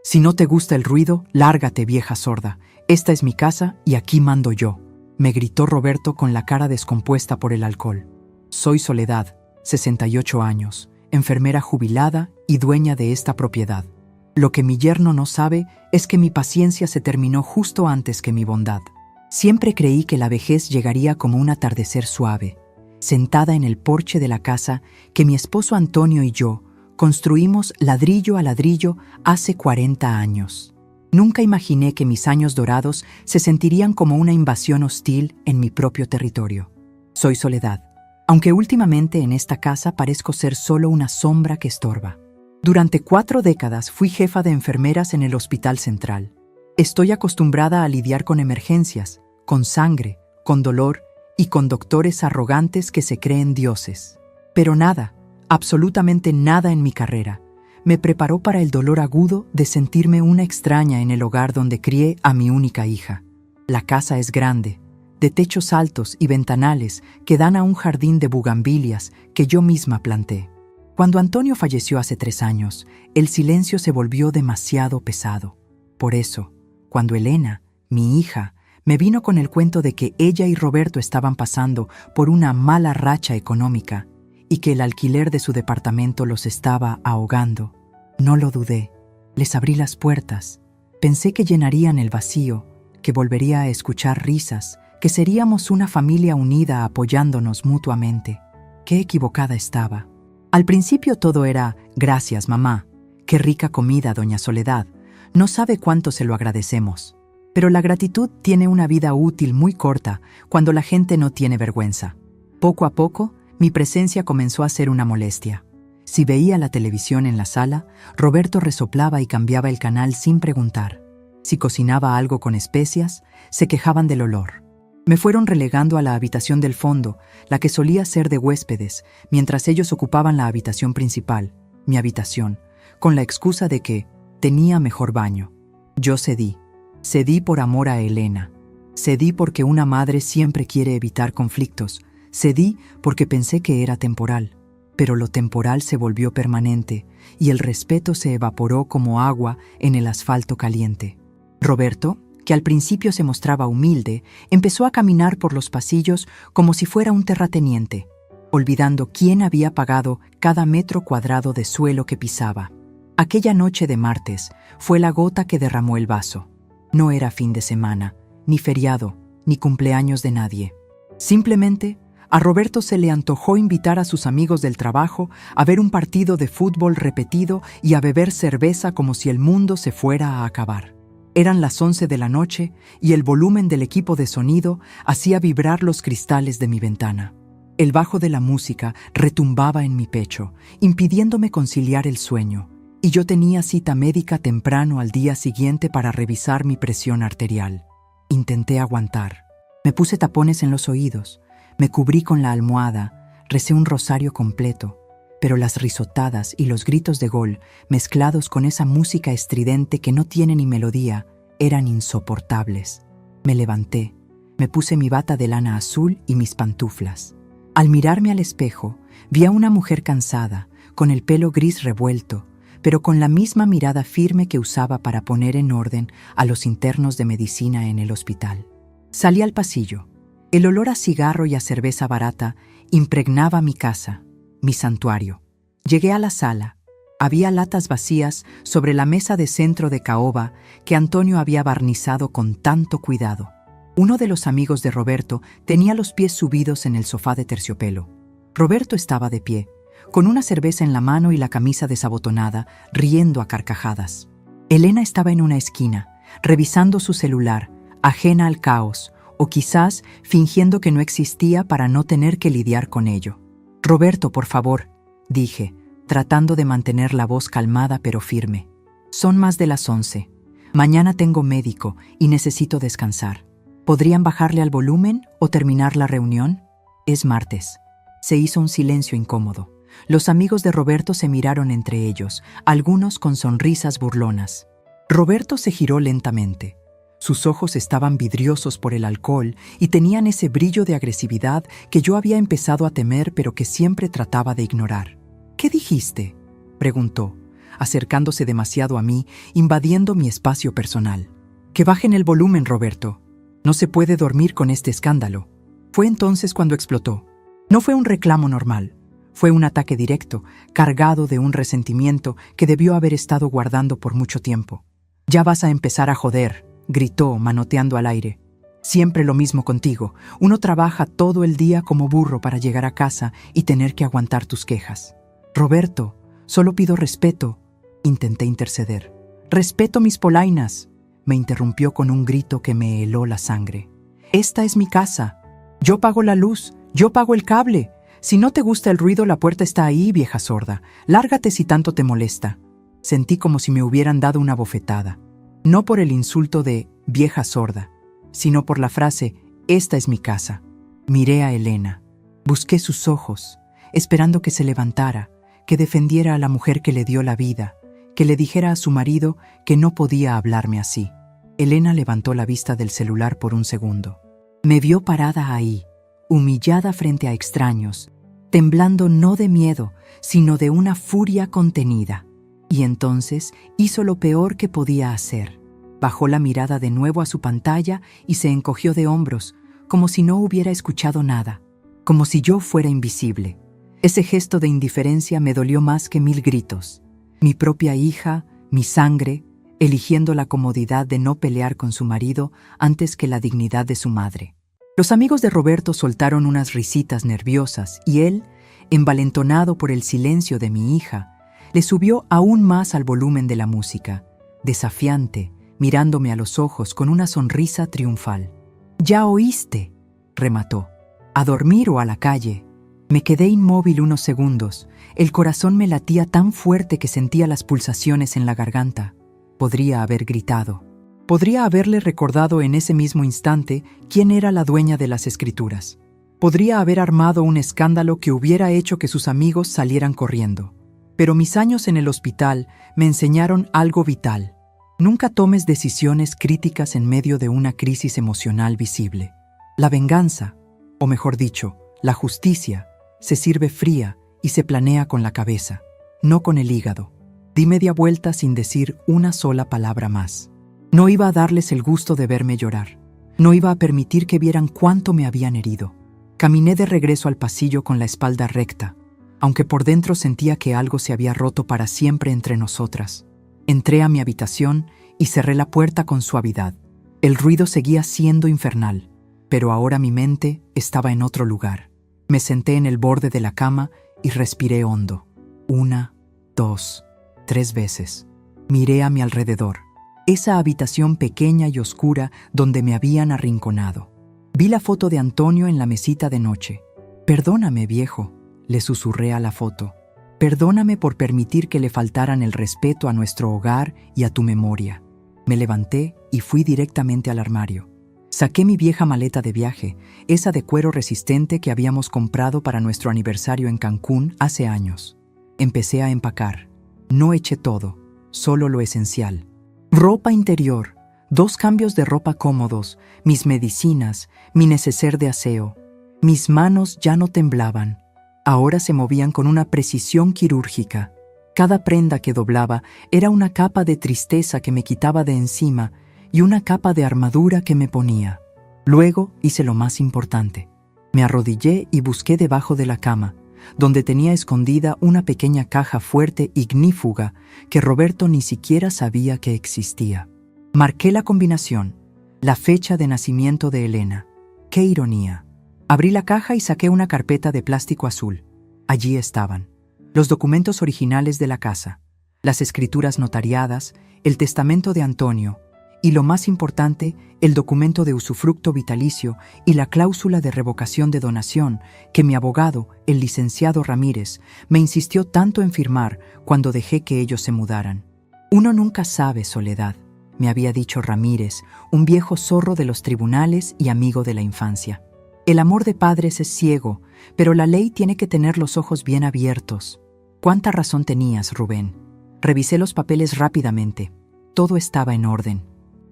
Si no te gusta el ruido, lárgate, vieja sorda. Esta es mi casa y aquí mando yo, me gritó Roberto con la cara descompuesta por el alcohol. Soy Soledad, 68 años, enfermera jubilada y dueña de esta propiedad. Lo que mi yerno no sabe es que mi paciencia se terminó justo antes que mi bondad. Siempre creí que la vejez llegaría como un atardecer suave, sentada en el porche de la casa que mi esposo Antonio y yo construimos ladrillo a ladrillo hace 40 años. Nunca imaginé que mis años dorados se sentirían como una invasión hostil en mi propio territorio. Soy Soledad, aunque últimamente en esta casa parezco ser solo una sombra que estorba. Durante 4 décadas fui jefa de enfermeras en el Hospital Central. Estoy acostumbrada a lidiar con emergencias, con sangre, con dolor y con doctores arrogantes que se creen dioses. Pero nada, absolutamente nada en mi carrera, me preparó para el dolor agudo de sentirme una extraña en el hogar donde crié a mi única hija. La casa es grande, de techos altos y ventanales que dan a un jardín de bugambilias que yo misma planté. Cuando Antonio falleció hace 3 años, el silencio se volvió demasiado pesado. Por eso, cuando Elena, mi hija, me vino con el cuento de que ella y Roberto estaban pasando por una mala racha económica y que el alquiler de su departamento los estaba ahogando, no lo dudé. Les abrí las puertas. Pensé que llenarían el vacío, que volvería a escuchar risas, que seríamos una familia unida apoyándonos mutuamente. Qué equivocada estaba. Al principio todo era, gracias, mamá. Qué rica comida, doña Soledad. No sabe cuánto se lo agradecemos. Pero la gratitud tiene una vida útil muy corta cuando la gente no tiene vergüenza. Poco a poco, mi presencia comenzó a ser una molestia. Si veía la televisión en la sala, Roberto resoplaba y cambiaba el canal sin preguntar. Si cocinaba algo con especias, se quejaban del olor. Me fueron relegando a la habitación del fondo, la que solía ser de huéspedes, mientras ellos ocupaban la habitación principal, mi habitación, con la excusa de que tenía mejor baño. Yo cedí. Cedí por amor a Elena. Cedí porque una madre siempre quiere evitar conflictos. Cedí porque pensé que era temporal. Pero lo temporal se volvió permanente y el respeto se evaporó como agua en el asfalto caliente. Roberto, que al principio se mostraba humilde, empezó a caminar por los pasillos como si fuera un terrateniente, olvidando quién había pagado cada metro cuadrado de suelo que pisaba. Aquella noche de martes fue la gota que derramó el vaso. No era fin de semana, ni feriado, ni cumpleaños de nadie. Simplemente, a Roberto se le antojó invitar a sus amigos del trabajo a ver un partido de fútbol repetido y a beber cerveza como si el mundo se fuera a acabar. Eran las 11 de la noche y el volumen del equipo de sonido hacía vibrar los cristales de mi ventana. El bajo de la música retumbaba en mi pecho, impidiéndome conciliar el sueño, y yo tenía cita médica temprano al día siguiente para revisar mi presión arterial. Intenté aguantar. Me puse tapones en los oídos, me cubrí con la almohada, recé un rosario completo, pero las risotadas y los gritos de gol, mezclados con esa música estridente que no tiene ni melodía, eran insoportables. Me levanté, me puse mi bata de lana azul y mis pantuflas. Al mirarme al espejo, vi a una mujer cansada, con el pelo gris revuelto, pero con la misma mirada firme que usaba para poner en orden a los internos de medicina en el hospital. Salí al pasillo. El olor a cigarro y a cerveza barata impregnaba mi casa, mi santuario. Llegué a la sala. Había latas vacías sobre la mesa de centro de caoba que Antonio había barnizado con tanto cuidado. Uno de los amigos de Roberto tenía los pies subidos en el sofá de terciopelo. Roberto estaba de pie, con una cerveza en la mano y la camisa desabotonada, riendo a carcajadas. Elena estaba en una esquina, revisando su celular, ajena al caos, o quizás fingiendo que no existía para no tener que lidiar con ello. «Roberto, por favor», dije, tratando de mantener la voz calmada pero firme. «Son más de las 11. Mañana tengo médico y necesito descansar. ¿Podrían bajarle al volumen o terminar la reunión? Es martes». Se hizo un silencio incómodo. Los amigos de Roberto se miraron entre ellos, algunos con sonrisas burlonas. Roberto se giró lentamente. Sus ojos estaban vidriosos por el alcohol y tenían ese brillo de agresividad que yo había empezado a temer pero que siempre trataba de ignorar. «¿Qué dijiste?», preguntó. acercándose demasiado a mí, invadiendo mi espacio personal. «Que bajen el volumen, Roberto. No se puede dormir con este escándalo». Fue entonces cuando explotó. No fue un reclamo normal. Fue un ataque directo, cargado de un resentimiento que debió haber estado guardando por mucho tiempo. «Ya vas a empezar a joder», gritó, manoteando al aire. «Siempre lo mismo contigo. Uno trabaja todo el día como burro para llegar a casa y tener que aguantar tus quejas». «Roberto, solo pido respeto», intenté interceder. «Respeto mis polainas», me interrumpió con un grito que me heló la sangre. «Esta es mi casa. Yo pago la luz, yo pago el cable. Si no te gusta el ruido, la puerta está ahí, vieja sorda. Lárgate si tanto te molesta». Sentí como si me hubieran dado una bofetada. No por el insulto de «vieja sorda», sino por la frase «esta es mi casa». Miré a Elena. Busqué sus ojos, esperando que se levantara, que defendiera a la mujer que le dio la vida, que le dijera a su marido que no podía hablarme así. Elena levantó la vista del celular por un segundo. Me vio parada ahí, humillada frente a extraños, temblando no de miedo, sino de una furia contenida. Y entonces hizo lo peor que podía hacer. Bajó la mirada de nuevo a su pantalla y se encogió de hombros, como si no hubiera escuchado nada, como si yo fuera invisible. Ese gesto de indiferencia me dolió más que 1000 gritos. Mi propia hija, mi sangre, eligiendo la comodidad de no pelear con su marido antes que la dignidad de su madre. Los amigos de Roberto soltaron unas risitas nerviosas y él, envalentonado por el silencio de mi hija, le subió aún más al volumen de la música, desafiante, mirándome a los ojos con una sonrisa triunfal. «Ya oíste», remató. «A dormir o a la calle». Me quedé inmóvil unos segundos. El corazón me latía tan fuerte que sentía las pulsaciones en la garganta. Podría haber gritado. Podría haberle recordado en ese mismo instante quién era la dueña de las escrituras. Podría haber armado un escándalo que hubiera hecho que sus amigos salieran corriendo. Pero mis años en el hospital me enseñaron algo vital. Nunca tomes decisiones críticas en medio de una crisis emocional visible. La venganza, o mejor dicho, la justicia, se sirve fría y se planea con la cabeza, no con el hígado. Di media vuelta sin decir una sola palabra más. No iba a darles el gusto de verme llorar. No iba a permitir que vieran cuánto me habían herido. Caminé de regreso al pasillo con la espalda recta, aunque por dentro sentía que algo se había roto para siempre entre nosotras. Entré a mi habitación y cerré la puerta con suavidad. El ruido seguía siendo infernal, pero ahora mi mente estaba en otro lugar. Me senté en el borde de la cama y respiré hondo. 1, 2, 3 veces. Miré a mi alrededor. Esa habitación pequeña y oscura donde me habían arrinconado. Vi la foto de Antonio en la mesita de noche. «Perdóname, viejo», le susurré a la foto. «Perdóname por permitir que le faltaran el respeto a nuestro hogar y a tu memoria». Me levanté y fui directamente al armario. Saqué mi vieja maleta de viaje, esa de cuero resistente que habíamos comprado para nuestro aniversario en Cancún hace años. Empecé a empacar. No eché todo, solo lo esencial. Ropa interior, 2 cambios de ropa cómodos, mis medicinas, mi neceser de aseo. Mis manos ya no temblaban. Ahora se movían con una precisión quirúrgica. Cada prenda que doblaba era una capa de tristeza que me quitaba de encima y una capa de armadura que me ponía. Luego hice lo más importante. Me arrodillé y busqué debajo de la cama, donde tenía escondida una pequeña caja fuerte ignífuga que Roberto ni siquiera sabía que existía. Marqué la combinación, la fecha de nacimiento de Elena. ¡Qué ironía! Abrí la caja y saqué una carpeta de plástico azul. Allí estaban los documentos originales de la casa, las escrituras notariadas, el testamento de Antonio y, lo más importante, el documento de usufructo vitalicio y la cláusula de revocación de donación que mi abogado, el licenciado Ramírez, me insistió tanto en firmar cuando dejé que ellos se mudaran. «Uno nunca sabe, Soledad», me había dicho Ramírez, un viejo zorro de los tribunales y amigo de la infancia. «El amor de padres es ciego, pero la ley tiene que tener los ojos bien abiertos». «¿Cuánta razón tenías, Rubén?» Revisé los papeles rápidamente. Todo estaba en orden.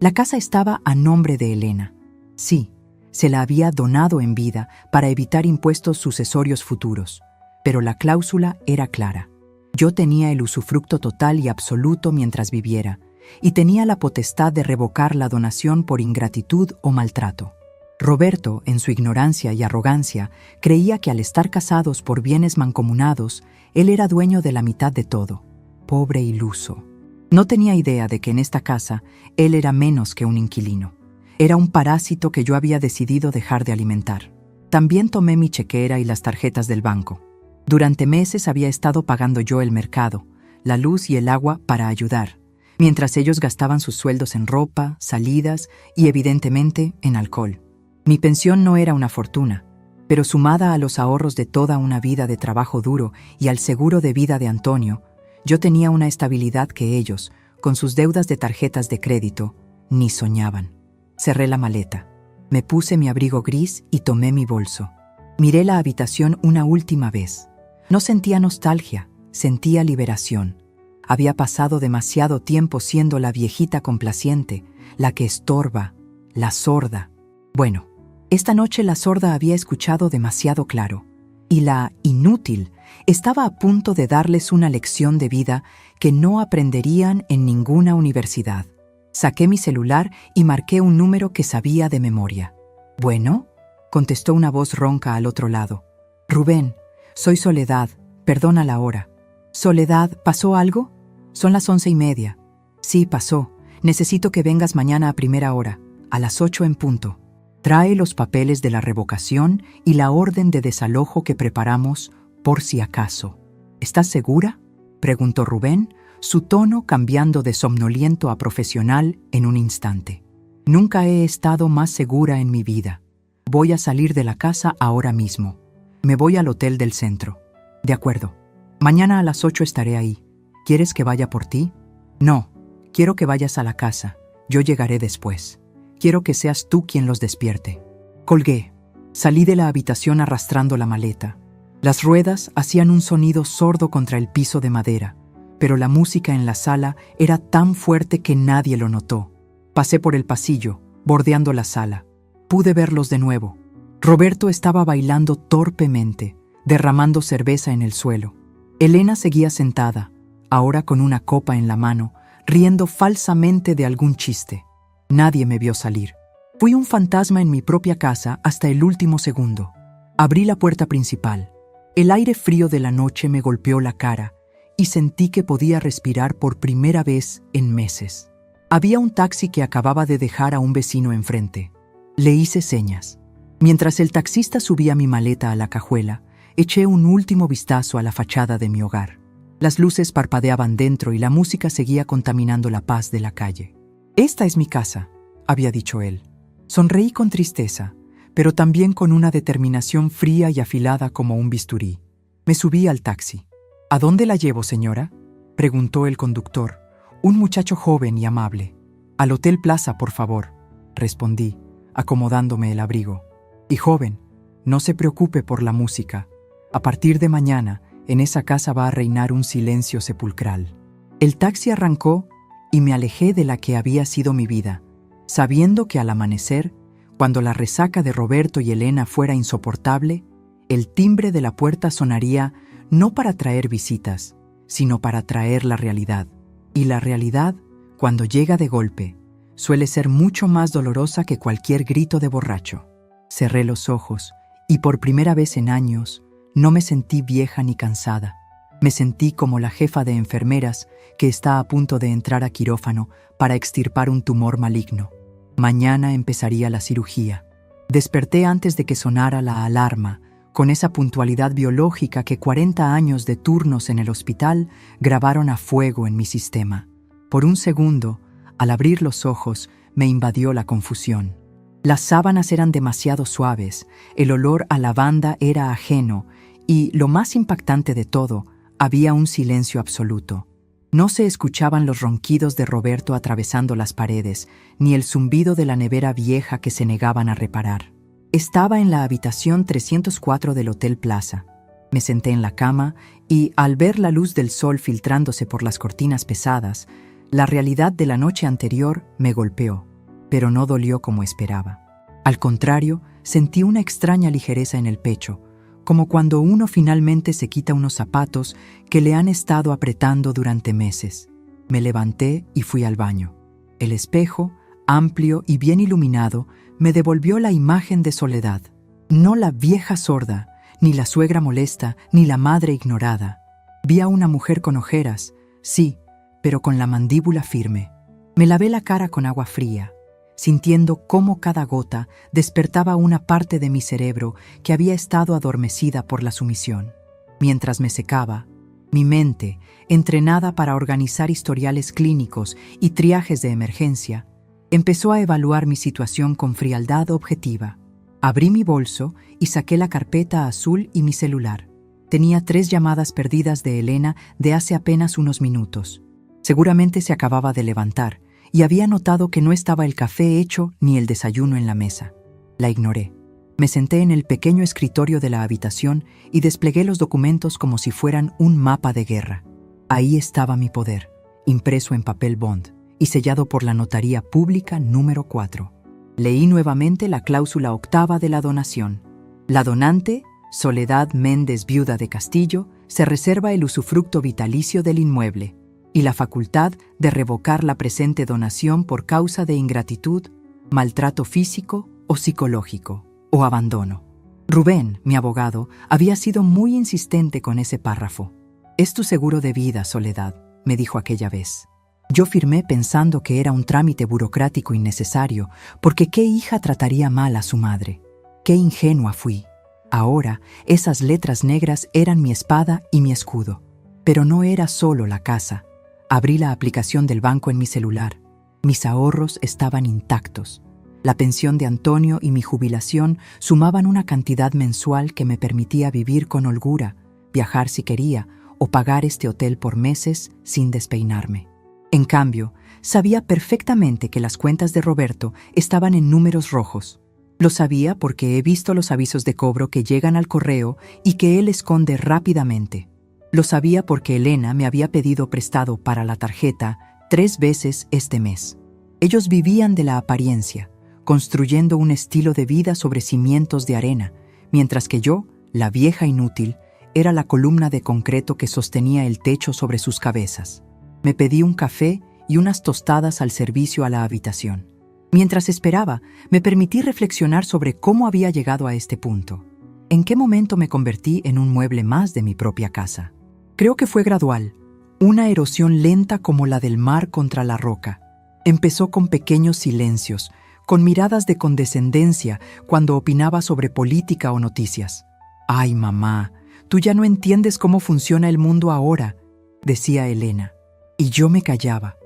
La casa estaba a nombre de Elena. Sí, se la había donado en vida para evitar impuestos sucesorios futuros, pero la cláusula era clara. Yo tenía el usufructo total y absoluto mientras viviera, y tenía la potestad de revocar la donación por ingratitud o maltrato. Roberto, en su ignorancia y arrogancia, creía que al estar casados por bienes mancomunados, él era dueño de la mitad de todo. Pobre iluso. No tenía idea de que en esta casa él era menos que un inquilino. Era un parásito que yo había decidido dejar de alimentar. También tomé mi chequera y las tarjetas del banco. Durante meses había estado pagando yo el mercado, la luz y el agua para ayudar, mientras ellos gastaban sus sueldos en ropa, salidas y, evidentemente, en alcohol. Mi pensión no era una fortuna, pero sumada a los ahorros de toda una vida de trabajo duro y al seguro de vida de Antonio, yo tenía una estabilidad que ellos, con sus deudas de tarjetas de crédito, ni soñaban. Cerré la maleta, me puse mi abrigo gris y tomé mi bolso. Miré la habitación una última vez. No sentía nostalgia, sentía liberación. Había pasado demasiado tiempo siendo la viejita complaciente, la que estorba, la sorda. Bueno, esta noche la sorda había escuchado demasiado claro, y la inútil estaba a punto de darles una lección de vida que no aprenderían en ninguna universidad. Saqué mi celular y marqué un número que sabía de memoria. «¿Bueno?», contestó una voz ronca al otro lado. «Rubén, soy Soledad, perdona la hora». «Soledad, ¿pasó algo?». «Son las 11:30». «Sí, pasó. Necesito que vengas mañana a primera hora, a las 8 en punto. Trae los papeles de la revocación y la orden de desalojo que preparamos por si acaso». «¿Estás segura?», preguntó Rubén, su tono cambiando de somnoliento a profesional en un instante. «Nunca he estado más segura en mi vida. Voy a salir de la casa ahora mismo. Me voy al hotel del centro». «De acuerdo. Mañana a las 8 estaré ahí. ¿Quieres que vaya por ti?». «No, quiero que vayas a la casa. Yo llegaré después. Quiero que seas tú quien los despierte». Colgué. Salí de la habitación arrastrando la maleta. Las ruedas hacían un sonido sordo contra el piso de madera, pero la música en la sala era tan fuerte que nadie lo notó. Pasé por el pasillo, bordeando la sala. Pude verlos de nuevo. Roberto estaba bailando torpemente, derramando cerveza en el suelo. Elena seguía sentada, ahora con una copa en la mano, riendo falsamente de algún chiste. Nadie me vio salir. Fui un fantasma en mi propia casa hasta el último segundo. Abrí la puerta principal. El aire frío de la noche me golpeó la cara y sentí que podía respirar por primera vez en meses. Había un taxi que acababa de dejar a un vecino enfrente. Le hice señas. Mientras el taxista subía mi maleta a la cajuela, eché un último vistazo a la fachada de mi hogar. Las luces parpadeaban dentro y la música seguía contaminando la paz de la calle. «Esta es mi casa», había dicho él. Sonreí con tristeza, pero también con una determinación fría y afilada como un bisturí. Me subí al taxi. «¿A dónde la llevo, señora?», preguntó el conductor, un muchacho joven y amable. «Al Hotel Plaza, por favor», respondí, acomodándome el abrigo. «Y joven, no se preocupe por la música. A partir de mañana, en esa casa va a reinar un silencio sepulcral». El taxi arrancó y me alejé de la que había sido mi vida, sabiendo que al amanecer, cuando la resaca de Roberto y Elena fuera insoportable, el timbre de la puerta sonaría no para traer visitas, sino para traer la realidad. Y la realidad, cuando llega de golpe, suele ser mucho más dolorosa que cualquier grito de borracho. Cerré los ojos y por primera vez en años no me sentí vieja ni cansada. Me sentí como la jefa de enfermeras que está a punto de entrar a quirófano para extirpar un tumor maligno. Mañana empezaría la cirugía. Desperté antes de que sonara la alarma, con esa puntualidad biológica que 40 años de turnos en el hospital grabaron a fuego en mi sistema. Por un segundo, al abrir los ojos, me invadió la confusión. Las sábanas eran demasiado suaves, el olor a lavanda era ajeno y, lo más impactante de todo, había un silencio absoluto. No se escuchaban los ronquidos de Roberto atravesando las paredes, ni el zumbido de la nevera vieja que se negaban a reparar. Estaba en la habitación 304 del Hotel Plaza. Me senté en la cama y, al ver la luz del sol filtrándose por las cortinas pesadas, la realidad de la noche anterior me golpeó, pero no dolió como esperaba. Al contrario, sentí una extraña ligereza en el pecho, como cuando uno finalmente se quita unos zapatos que le han estado apretando durante meses. Me levanté y fui al baño. El espejo, amplio y bien iluminado, me devolvió la imagen de Soledad. No la vieja sorda, ni la suegra molesta, ni la madre ignorada. Vi a una mujer con ojeras, sí, pero con la mandíbula firme. Me lavé la cara con agua fría, sintiendo cómo cada gota despertaba una parte de mi cerebro que había estado adormecida por la sumisión. Mientras me secaba, mi mente, entrenada para organizar historiales clínicos y triajes de emergencia, empezó a evaluar mi situación con frialdad objetiva. Abrí mi bolso y saqué la carpeta azul y mi celular. Tenía 3 llamadas perdidas de Elena de hace apenas unos minutos. Seguramente se acababa de levantar y había notado que no estaba el café hecho ni el desayuno en la mesa. La ignoré. Me senté en el pequeño escritorio de la habitación y desplegué los documentos como si fueran un mapa de guerra. Ahí estaba mi poder, impreso en papel bond y sellado por la Notaría Pública número 4. Leí nuevamente la cláusula 8ª de la donación. La donante, Soledad Méndez, viuda de Castillo, se reserva el usufructo vitalicio del inmueble y la facultad de revocar la presente donación por causa de ingratitud, maltrato físico o psicológico, o abandono. Rubén, mi abogado, había sido muy insistente con ese párrafo. «Es tu seguro de vida, Soledad», me dijo aquella vez. Yo firmé pensando que era un trámite burocrático innecesario, porque ¿qué hija trataría mal a su madre? ¡Qué ingenua fui! Ahora, esas letras negras eran mi espada y mi escudo. Pero no era solo la casa. Abrí la aplicación del banco en mi celular. Mis ahorros estaban intactos. La pensión de Antonio y mi jubilación sumaban una cantidad mensual que me permitía vivir con holgura, viajar si quería o pagar este hotel por meses sin despeinarme. En cambio, sabía perfectamente que las cuentas de Roberto estaban en números rojos. Lo sabía porque he visto los avisos de cobro que llegan al correo y que él esconde rápidamente. Lo sabía porque Elena me había pedido prestado para la tarjeta 3 veces este mes. Ellos vivían de la apariencia, construyendo un estilo de vida sobre cimientos de arena, mientras que yo, la vieja inútil, era la columna de concreto que sostenía el techo sobre sus cabezas. Me pedí un café y unas tostadas al servicio a la habitación. Mientras esperaba, me permití reflexionar sobre cómo había llegado a este punto. ¿En qué momento me convertí en un mueble más de mi propia casa? Creo que fue gradual, una erosión lenta como la del mar contra la roca. Empezó con pequeños silencios, con miradas de condescendencia cuando opinaba sobre política o noticias. «Ay, mamá, tú ya no entiendes cómo funciona el mundo ahora», decía Elena. Y yo me callaba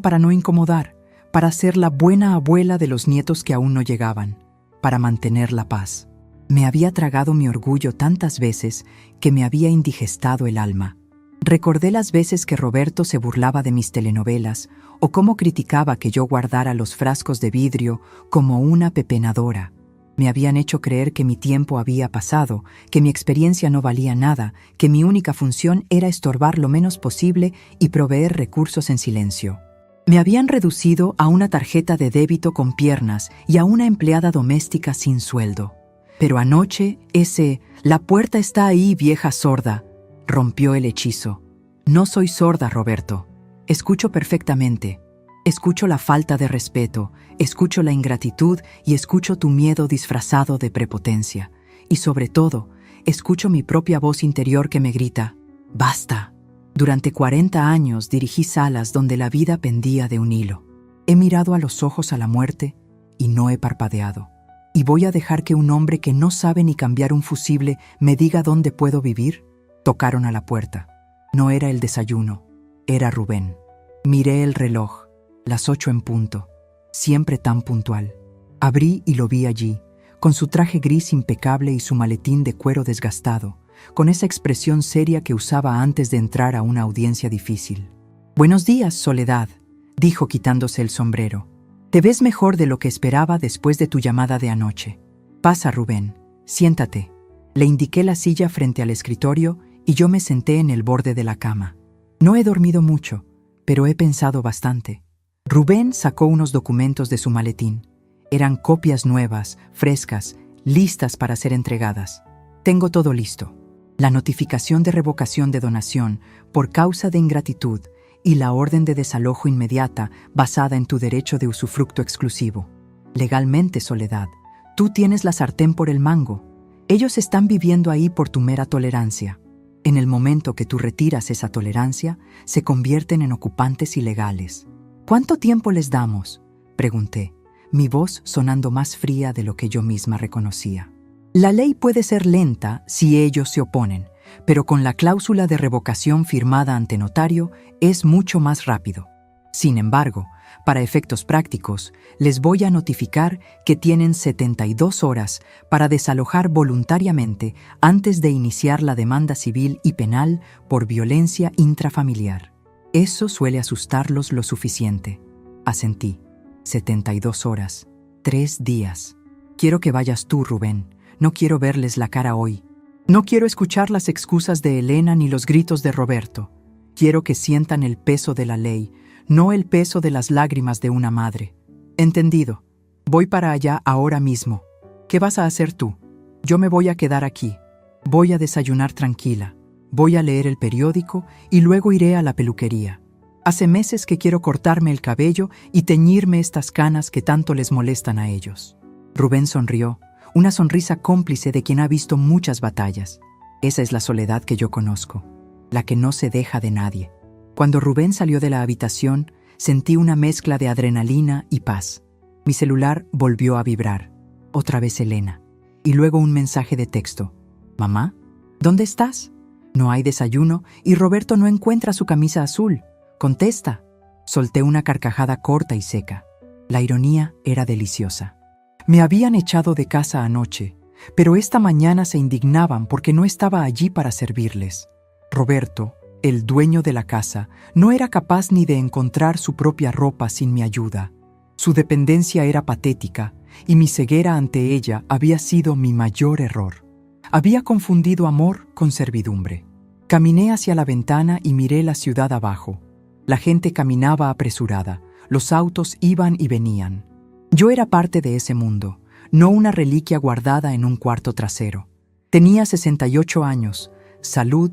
para no incomodar, para ser la buena abuela de los nietos que aún no llegaban, para mantener la paz. Me había tragado mi orgullo tantas veces que me había indigestado el alma. Recordé las veces que Roberto se burlaba de mis telenovelas o cómo criticaba que yo guardara los frascos de vidrio como una pepenadora. Me habían hecho creer que mi tiempo había pasado, que mi experiencia no valía nada, que mi única función era estorbar lo menos posible y proveer recursos en silencio. Me habían reducido a una tarjeta de débito con piernas y a una empleada doméstica sin sueldo. Pero anoche, «La puerta está ahí, vieja sorda», rompió el hechizo. No soy sorda, Roberto. Escucho perfectamente. Escucho la falta de respeto, escucho la ingratitud y escucho tu miedo disfrazado de prepotencia. Y sobre todo, escucho mi propia voz interior que me grita, «¡Basta!». Durante 40 años dirigí salas donde la vida pendía de un hilo. He mirado a los ojos a la muerte y no he parpadeado. ¿Y voy a dejar que un hombre que no sabe ni cambiar un fusible me diga dónde puedo vivir? Tocaron a la puerta. No era el desayuno, era Rubén. Miré el reloj. Las 8 en punto, siempre tan puntual. Abrí y lo vi allí, con su traje gris impecable y su maletín de cuero desgastado, con esa expresión seria que usaba antes de entrar a una audiencia difícil. «Buenos días, Soledad», dijo quitándose el sombrero. «Te ves mejor de lo que esperaba después de tu llamada de anoche. Pasa, Rubén, siéntate». Le indiqué la silla frente al escritorio y yo me senté en el borde de la cama. No he dormido mucho, pero he pensado bastante. Rubén sacó unos documentos de su maletín. Eran copias nuevas, frescas, listas para ser entregadas. Tengo todo listo. La notificación de revocación de donación por causa de ingratitud y la orden de desalojo inmediata basada en tu derecho de usufructo exclusivo. Legalmente, Soledad, tú tienes la sartén por el mango. Ellos están viviendo ahí por tu mera tolerancia. En el momento que tú retiras esa tolerancia, se convierten en ocupantes ilegales. ¿Cuánto tiempo les damos?, pregunté, mi voz sonando más fría de lo que yo misma reconocía. La ley puede ser lenta si ellos se oponen, pero con la cláusula de revocación firmada ante notario es mucho más rápido. Sin embargo, para efectos prácticos, les voy a notificar que tienen 72 horas para desalojar voluntariamente antes de iniciar la demanda civil y penal por violencia intrafamiliar. Eso suele asustarlos lo suficiente. Asentí. 72 horas. 3 días. Quiero que vayas tú, Rubén. No quiero verles la cara hoy. No quiero escuchar las excusas de Elena ni los gritos de Roberto. Quiero que sientan el peso de la ley, no el peso de las lágrimas de una madre. Entendido. Voy para allá ahora mismo. ¿Qué vas a hacer tú? Yo me voy a quedar aquí. Voy a desayunar tranquila. Voy a leer el periódico y luego iré a la peluquería. Hace meses que quiero cortarme el cabello y teñirme estas canas que tanto les molestan a ellos. Rubén sonrió, una sonrisa cómplice de quien ha visto muchas batallas. Esa es la Soledad que yo conozco, la que no se deja de nadie. Cuando Rubén salió de la habitación, sentí una mezcla de adrenalina y paz. Mi celular volvió a vibrar. Otra vez Elena. Y luego un mensaje de texto. «Mamá, ¿dónde estás? No hay desayuno y Roberto no encuentra su camisa azul. Contesta». Solté una carcajada corta y seca. La ironía era deliciosa. Me habían echado de casa anoche, pero esta mañana se indignaban porque no estaba allí para servirles. Roberto, el dueño de la casa, no era capaz ni de encontrar su propia ropa sin mi ayuda. Su dependencia era patética y mi ceguera ante ella había sido mi mayor error. Había confundido amor con servidumbre. Caminé hacia la ventana y miré la ciudad abajo. La gente caminaba apresurada, los autos iban y venían. Yo era parte de ese mundo, no una reliquia guardada en un cuarto trasero. Tenía 68 años, salud,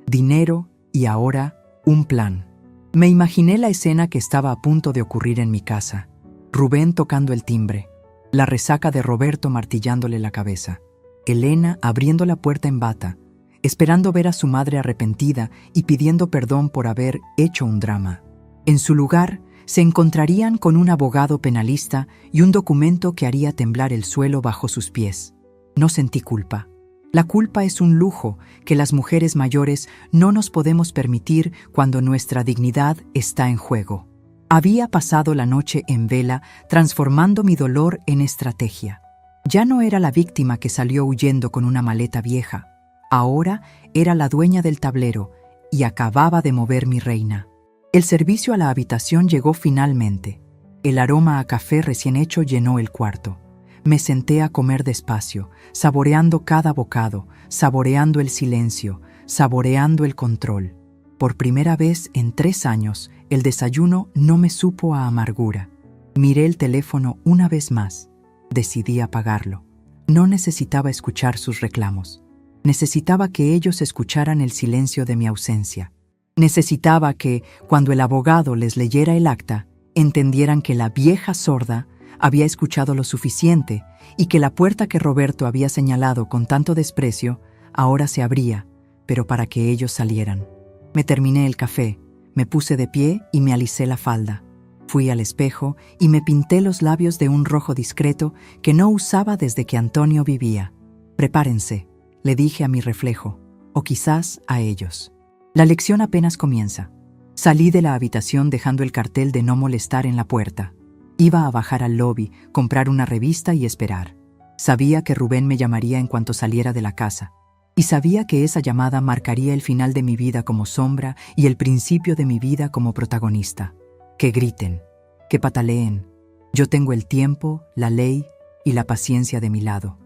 dinero y ahora un plan. Me imaginé la escena que estaba a punto de ocurrir en mi casa. Rubén tocando el timbre, la resaca de Roberto martillándole la cabeza, Elena abriendo la puerta en bata, esperando ver a su madre arrepentida y pidiendo perdón por haber hecho un drama. En su lugar, se encontrarían con un abogado penalista y un documento que haría temblar el suelo bajo sus pies. No sentí culpa. La culpa es un lujo que las mujeres mayores no nos podemos permitir cuando nuestra dignidad está en juego. Había pasado la noche en vela, transformando mi dolor en estrategia. Ya no era la víctima que salió huyendo con una maleta vieja. Ahora era la dueña del tablero y acababa de mover mi reina. El servicio a la habitación llegó finalmente. El aroma a café recién hecho llenó el cuarto. Me senté a comer despacio, saboreando cada bocado, saboreando el silencio, saboreando el control. Por primera vez en 3 años, el desayuno no me supo a amargura. Miré el teléfono una vez más. Decidí apagarlo. No necesitaba escuchar sus reclamos. Necesitaba que ellos escucharan el silencio de mi ausencia. Necesitaba que, cuando el abogado les leyera el acta, entendieran que la vieja sorda había escuchado lo suficiente y que la puerta que Roberto había señalado con tanto desprecio ahora se abría, pero para que ellos salieran. Me terminé el café, me puse de pie y me alisé la falda. Fui al espejo y me pinté los labios de un rojo discreto que no usaba desde que Antonio vivía. «Prepárense», le dije a mi reflejo, o quizás a ellos. La lección apenas comienza. Salí de la habitación dejando el cartel de no molestar en la puerta. Iba a bajar al lobby, comprar una revista y esperar. Sabía que Rubén me llamaría en cuanto saliera de la casa. Y sabía que esa llamada marcaría el final de mi vida como sombra y el principio de mi vida como protagonista. Que griten, que pataleen. Yo tengo el tiempo, la ley y la paciencia de mi lado.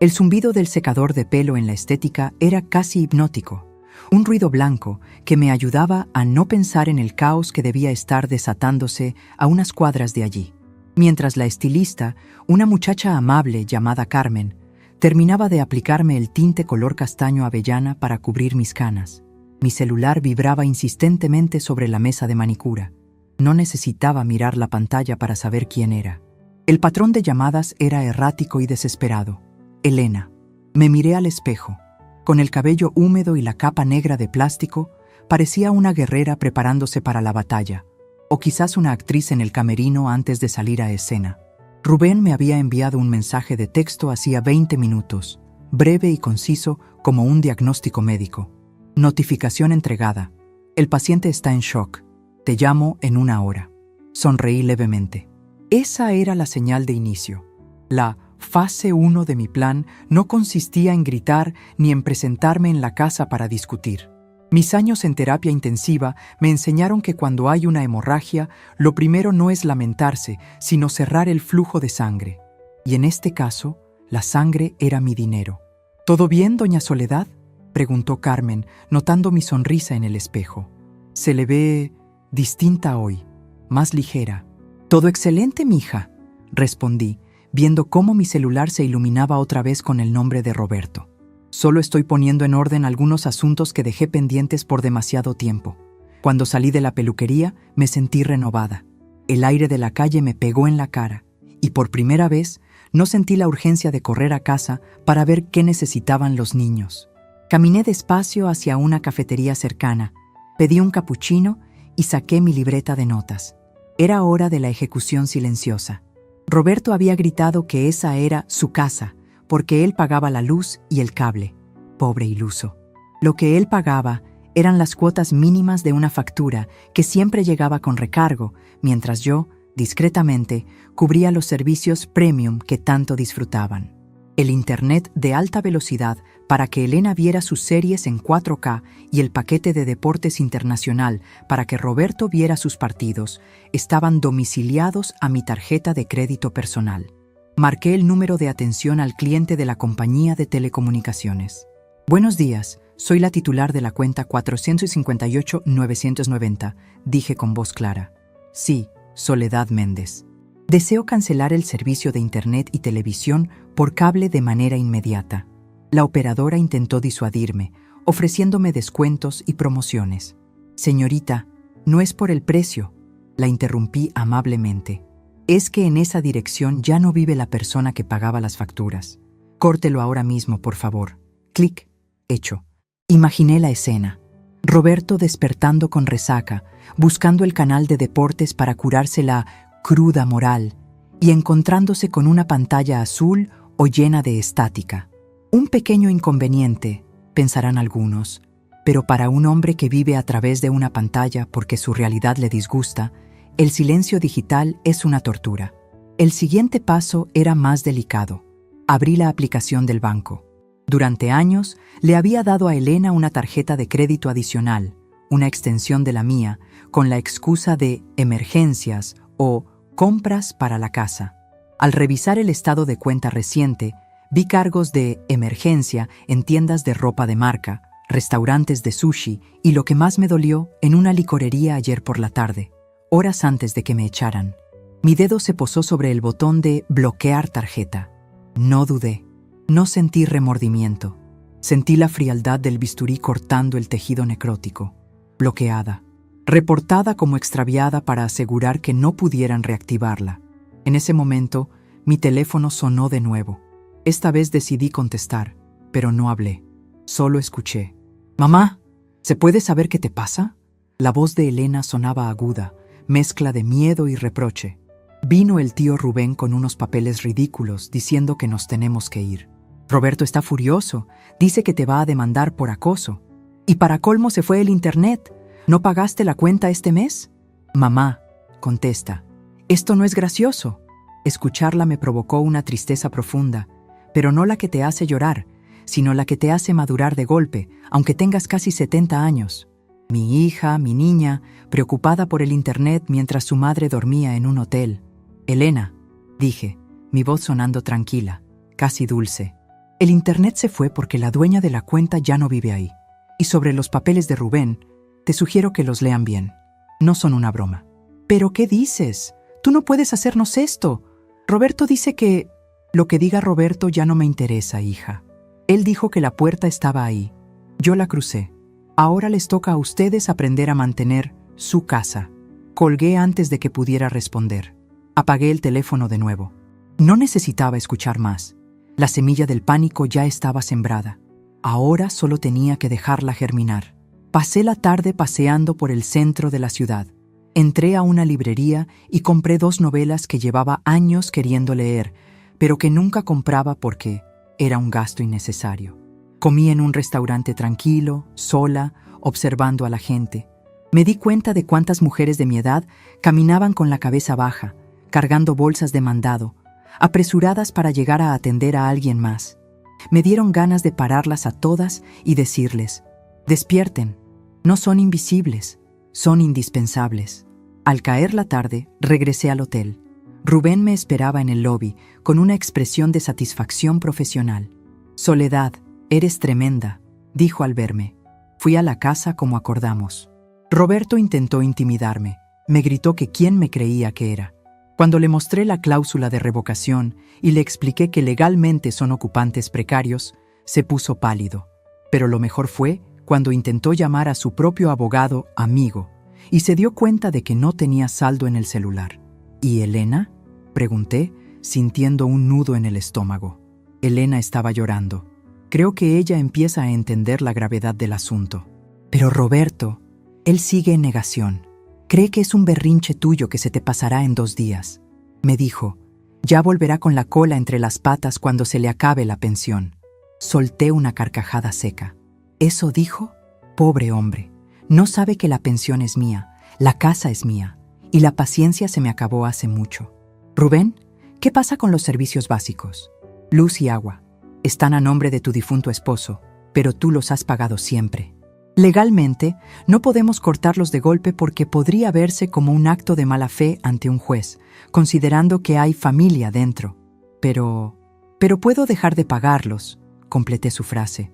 El zumbido del secador de pelo en la estética era casi hipnótico. Un ruido blanco que me ayudaba a no pensar en el caos que debía estar desatándose a unas cuadras de allí. Mientras la estilista, una muchacha amable llamada Carmen, Terminaba de aplicarme el tinte color castaño avellana para cubrir mis canas. Mi celular vibraba insistentemente sobre la mesa de manicura. No necesitaba mirar la pantalla para saber quién era. El patrón de llamadas era errático y desesperado. Elena. Me miré al espejo. Con el cabello húmedo y la capa negra de plástico, parecía una guerrera preparándose para la batalla, o quizás una actriz en el camerino antes de salir a escena. Rubén me había enviado un mensaje de texto hacía 20 minutos, breve y conciso como un diagnóstico médico. Notificación entregada. El paciente está en shock. Te llamo en 1 hora. Sonreí levemente. Esa era la señal de inicio. La fase 1 de mi plan no consistía en gritar ni en presentarme en la casa para discutir. Mis años en terapia intensiva me enseñaron que cuando hay una hemorragia, lo primero no es lamentarse, sino cerrar el flujo de sangre. Y en este caso, la sangre era mi dinero. ¿Todo bien, doña Soledad?, preguntó Carmen, notando mi sonrisa en el espejo. Se le ve distinta hoy, más ligera. Todo excelente, mija, respondí, viendo cómo mi celular se iluminaba otra vez con el nombre de Roberto. Solo estoy poniendo en orden algunos asuntos que dejé pendientes por demasiado tiempo. Cuando salí de la peluquería, me sentí renovada. El aire de la calle me pegó en la cara, y por primera vez no sentí la urgencia de correr a casa para ver qué necesitaban los niños. Caminé despacio hacia una cafetería cercana, pedí un capuchino y saqué mi libreta de notas. Era hora de la ejecución silenciosa. Roberto había gritado que esa era su casa, porque él pagaba la luz y el cable. Pobre iluso. Lo que él pagaba eran las cuotas mínimas de una factura que siempre llegaba con recargo, mientras yo, discretamente, cubría los servicios premium que tanto disfrutaban. El internet de alta velocidad para que Elena viera sus series en 4K y el paquete de deportes internacional para que Roberto viera sus partidos estaban domiciliados a mi tarjeta de crédito personal. Marqué el número de atención al cliente de la compañía de telecomunicaciones. Buenos días, soy la titular de la cuenta 458-990, dije con voz clara. Sí, Soledad Méndez. Deseo cancelar el servicio de internet y televisión por cable de manera inmediata. La operadora intentó disuadirme, ofreciéndome descuentos y promociones. Señorita, no es por el precio, la interrumpí amablemente. Es que en esa dirección ya no vive la persona que pagaba las facturas. Córtelo ahora mismo, por favor. Clic. Hecho. Imaginé la escena. Roberto despertando con resaca, buscando el canal de deportes para curarse la cruda moral y encontrándose con una pantalla azul o llena de estática. Un pequeño inconveniente, pensarán algunos, pero para un hombre que vive a través de una pantalla porque su realidad le disgusta, el silencio digital es una tortura. El siguiente paso era más delicado. Abrí la aplicación del banco. Durante años le había dado a Elena una tarjeta de crédito adicional, una extensión de la mía, con la excusa de emergencias o compras para la casa. Al revisar el estado de cuenta reciente, vi cargos de emergencia en tiendas de ropa de marca, restaurantes de sushi y, lo que más me dolió, en una licorería ayer por la tarde, horas antes de que me echaran. Mi dedo se posó sobre el botón de bloquear tarjeta. No dudé. No sentí remordimiento. Sentí la frialdad del bisturí cortando el tejido necrótico. Bloqueada. Reportada como extraviada para asegurar que no pudieran reactivarla. En ese momento, mi teléfono sonó de nuevo. Esta vez decidí contestar, pero no hablé. Solo escuché. «Mamá, ¿se puede saber qué te pasa?» La voz de Elena sonaba aguda, mezcla de miedo y reproche. Vino el tío Rubén con unos papeles ridículos diciendo que nos tenemos que ir. Roberto está furioso, dice que te va a demandar por acoso. Y para colmo se fue el internet. ¿No pagaste la cuenta este mes? Mamá, contesta, esto no es gracioso. Escucharla me provocó una tristeza profunda, pero no la que te hace llorar, sino la que te hace madurar de golpe, aunque tengas casi 70 años. Mi hija, mi niña, preocupada por el internet mientras su madre dormía en un hotel. Elena, dije, mi voz sonando tranquila, casi dulce. El internet se fue porque la dueña de la cuenta ya no vive ahí. Y sobre los papeles de Rubén, te sugiero que los lean bien. No son una broma. ¿Pero qué dices? Tú no puedes hacernos esto. Roberto dice que... Lo que diga Roberto ya no me interesa, hija. Él dijo que la puerta estaba ahí. Yo la crucé. Ahora les toca a ustedes aprender a mantener su casa. Colgué antes de que pudiera responder. Apagué el teléfono de nuevo. No necesitaba escuchar más. La semilla del pánico ya estaba sembrada. Ahora solo tenía que dejarla germinar. Pasé la tarde paseando por el centro de la ciudad. Entré a una librería y compré 2 novelas que llevaba años queriendo leer, pero que nunca compraba porque era un gasto innecesario. Comí en un restaurante tranquilo, sola, observando a la gente. Me di cuenta de cuántas mujeres de mi edad caminaban con la cabeza baja, cargando bolsas de mandado, apresuradas para llegar a atender a alguien más. Me dieron ganas de pararlas a todas y decirles: despierten, no son invisibles, son indispensables. Al caer la tarde, regresé al hotel. Rubén me esperaba en el lobby, con una expresión de satisfacción profesional. «Soledad, eres tremenda», dijo al verme. Fui a la casa como acordamos. Roberto intentó intimidarme. Me gritó que quién me creía que era. Cuando le mostré la cláusula de revocación y le expliqué que legalmente son ocupantes precarios, se puso pálido. Pero lo mejor fue cuando intentó llamar a su propio abogado amigo y se dio cuenta de que no tenía saldo en el celular. ¿Y Elena?, pregunté, sintiendo un nudo en el estómago. Elena estaba llorando. Creo que ella empieza a entender la gravedad del asunto. Pero Roberto, él sigue en negación. Cree que es un berrinche tuyo que se te pasará en 2 días. Me dijo, ya volverá con la cola entre las patas cuando se le acabe la pensión. Solté una carcajada seca. ¿Eso dijo? Pobre hombre. No sabe que la pensión es mía, la casa es mía, y la paciencia se me acabó hace mucho. Rubén, ¿qué pasa con los servicios básicos? Luz y agua. Están a nombre de tu difunto esposo, pero tú los has pagado siempre. Legalmente, no podemos cortarlos de golpe porque podría verse como un acto de mala fe ante un juez, considerando que hay familia dentro. Pero puedo dejar de pagarlos, completé su frase.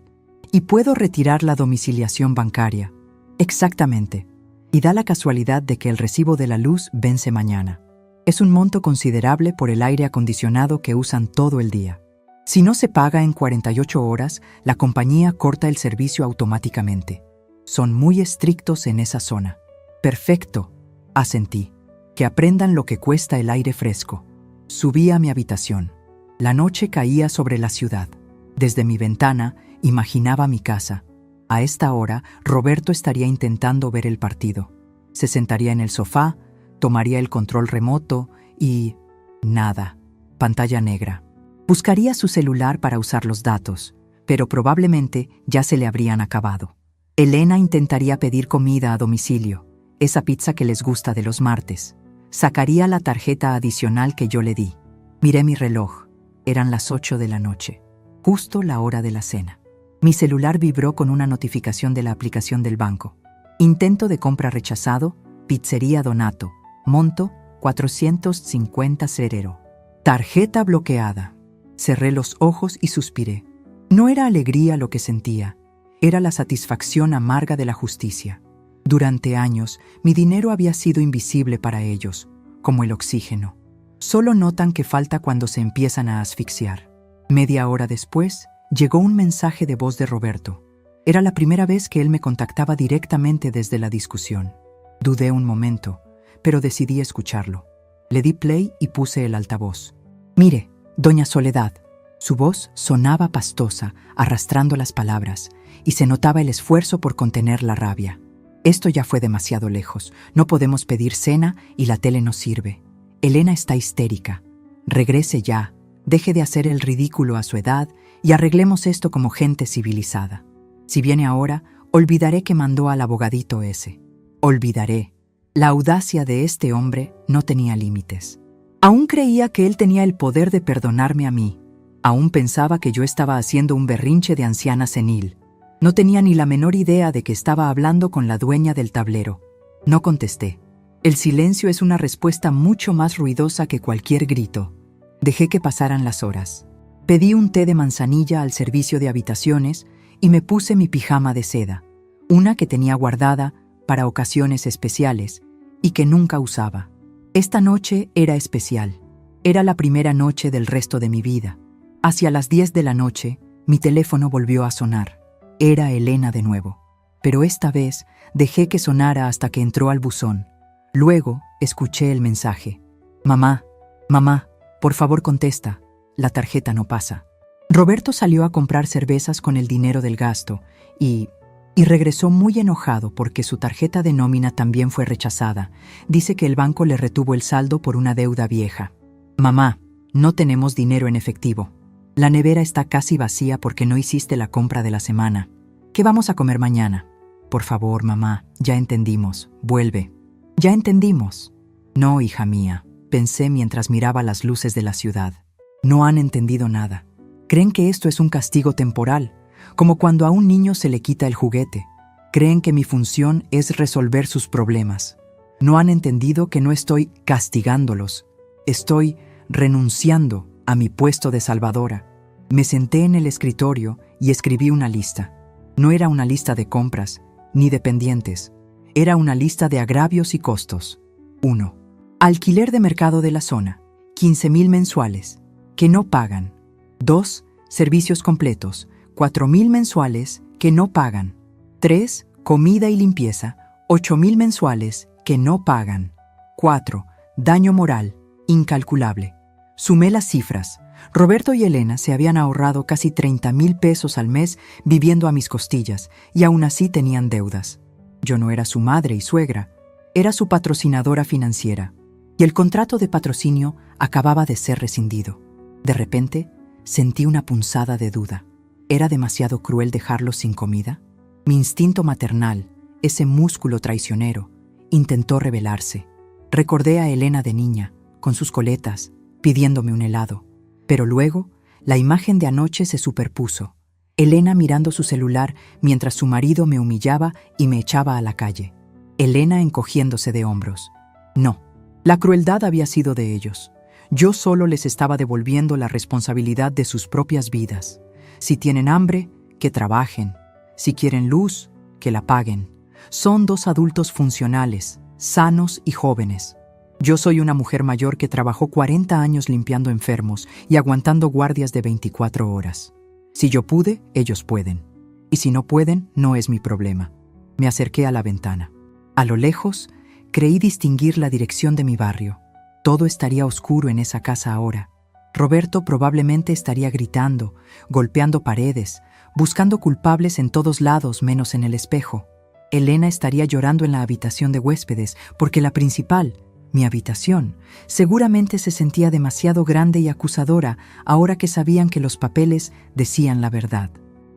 Y puedo retirar la domiciliación bancaria. Exactamente. Y da la casualidad de que el recibo de la luz vence mañana. Es un monto considerable por el aire acondicionado que usan todo el día. Si no se paga en 48 horas, la compañía corta el servicio automáticamente. Son muy estrictos en esa zona. Perfecto, asentí. Que aprendan lo que cuesta el aire fresco. Subí a mi habitación. La noche caía sobre la ciudad. Desde mi ventana, imaginaba mi casa. A esta hora, Roberto estaría intentando ver el partido. Se sentaría en el sofá, tomaría el control remoto y... nada. Pantalla negra. Buscaría su celular para usar los datos, pero probablemente ya se le habrían acabado. Elena intentaría pedir comida a domicilio, esa pizza que les gusta de los martes. Sacaría la tarjeta adicional que yo le di. Miré mi reloj. Eran las 8 de la noche, justo la hora de la cena. Mi celular vibró con una notificación de la aplicación del banco. Intento de compra rechazado, Pizzería Donato, monto 450 €. Tarjeta bloqueada. Cerré los ojos y suspiré. No era alegría lo que sentía, era la satisfacción amarga de la justicia. Durante años, mi dinero había sido invisible para ellos, como el oxígeno. Solo notan que falta cuando se empiezan a asfixiar. Media hora después, llegó un mensaje de voz de Roberto. Era la primera vez que él me contactaba directamente desde la discusión. Dudé un momento, pero decidí escucharlo. Le di play y puse el altavoz. «Mire, doña Soledad». Su voz sonaba pastosa, arrastrando las palabras, y se notaba el esfuerzo por contener la rabia. «Esto ya fue demasiado lejos. No podemos pedir cena y la tele no sirve. Elena está histérica. Regrese ya, deje de hacer el ridículo a su edad y arreglemos esto como gente civilizada. Si viene ahora, olvidaré que mandó al abogadito ese. Olvidaré». La audacia de este hombre no tenía límites. Aún creía que él tenía el poder de perdonarme a mí. Aún pensaba que yo estaba haciendo un berrinche de anciana senil. No tenía ni la menor idea de que estaba hablando con la dueña del tablero. No contesté. El silencio es una respuesta mucho más ruidosa que cualquier grito. Dejé que pasaran las horas. Pedí un té de manzanilla al servicio de habitaciones y me puse mi pijama de seda, una que tenía guardada para ocasiones especiales y que nunca usaba. Esta noche era especial. Era la primera noche del resto de mi vida. Hacia las 10 de la noche, mi teléfono volvió a sonar. Era Elena de nuevo. Pero esta vez dejé que sonara hasta que entró al buzón. Luego escuché el mensaje. Mamá, mamá, por favor contesta. La tarjeta no pasa. Roberto salió a comprar cervezas con el dinero del gasto y regresó muy enojado porque su tarjeta de nómina también fue rechazada. Dice que el banco le retuvo el saldo por una deuda vieja. Mamá, no tenemos dinero en efectivo. La nevera está casi vacía porque no hiciste la compra de la semana. ¿Qué vamos a comer mañana? Por favor, mamá, ya entendimos. Vuelve. Ya entendimos. No, hija mía, pensé mientras miraba las luces de la ciudad. No han entendido nada. Creen que esto es un castigo temporal, como cuando a un niño se le quita el juguete. Creen que mi función es resolver sus problemas. No han entendido que no estoy castigándolos. Estoy renunciando a mi puesto de salvadora. Me senté en el escritorio y escribí una lista. No era una lista de compras, ni de pendientes. Era una lista de agravios y costos. 1. Alquiler de mercado de la zona, 15,000 mensuales, que no pagan. 2. Servicios completos, 4,000 mensuales, que no pagan. 3. Comida y limpieza, 8,000 mensuales, que no pagan. 4. Daño moral, incalculable. Sumé las cifras. Roberto y Elena se habían ahorrado casi 30,000 pesos al mes viviendo a mis costillas y aún así tenían deudas. Yo no era su madre y suegra, era su patrocinadora financiera. Y el contrato de patrocinio acababa de ser rescindido. De repente, sentí una punzada de duda. ¿Era demasiado cruel dejarlos sin comida? Mi instinto maternal, ese músculo traicionero, intentó rebelarse. Recordé a Elena de niña, con sus coletas, pidiéndome un helado. Pero luego, la imagen de anoche se superpuso. Elena mirando su celular mientras su marido me humillaba y me echaba a la calle. Elena encogiéndose de hombros. No, la crueldad había sido de ellos. Yo solo les estaba devolviendo la responsabilidad de sus propias vidas. Si tienen hambre, que trabajen. Si quieren luz, que la paguen. Son 2 adultos funcionales, sanos y jóvenes. Yo soy una mujer mayor que trabajó 40 años limpiando enfermos y aguantando guardias de 24 horas. Si yo pude, ellos pueden. Y si no pueden, no es mi problema. Me acerqué a la ventana. A lo lejos, creí distinguir la dirección de mi barrio. Todo estaría oscuro en esa casa ahora. Roberto probablemente estaría gritando, golpeando paredes, buscando culpables en todos lados menos en el espejo. Elena estaría llorando en la habitación de huéspedes porque la principal, mi habitación, seguramente se sentía demasiado grande y acusadora ahora que sabían que los papeles decían la verdad.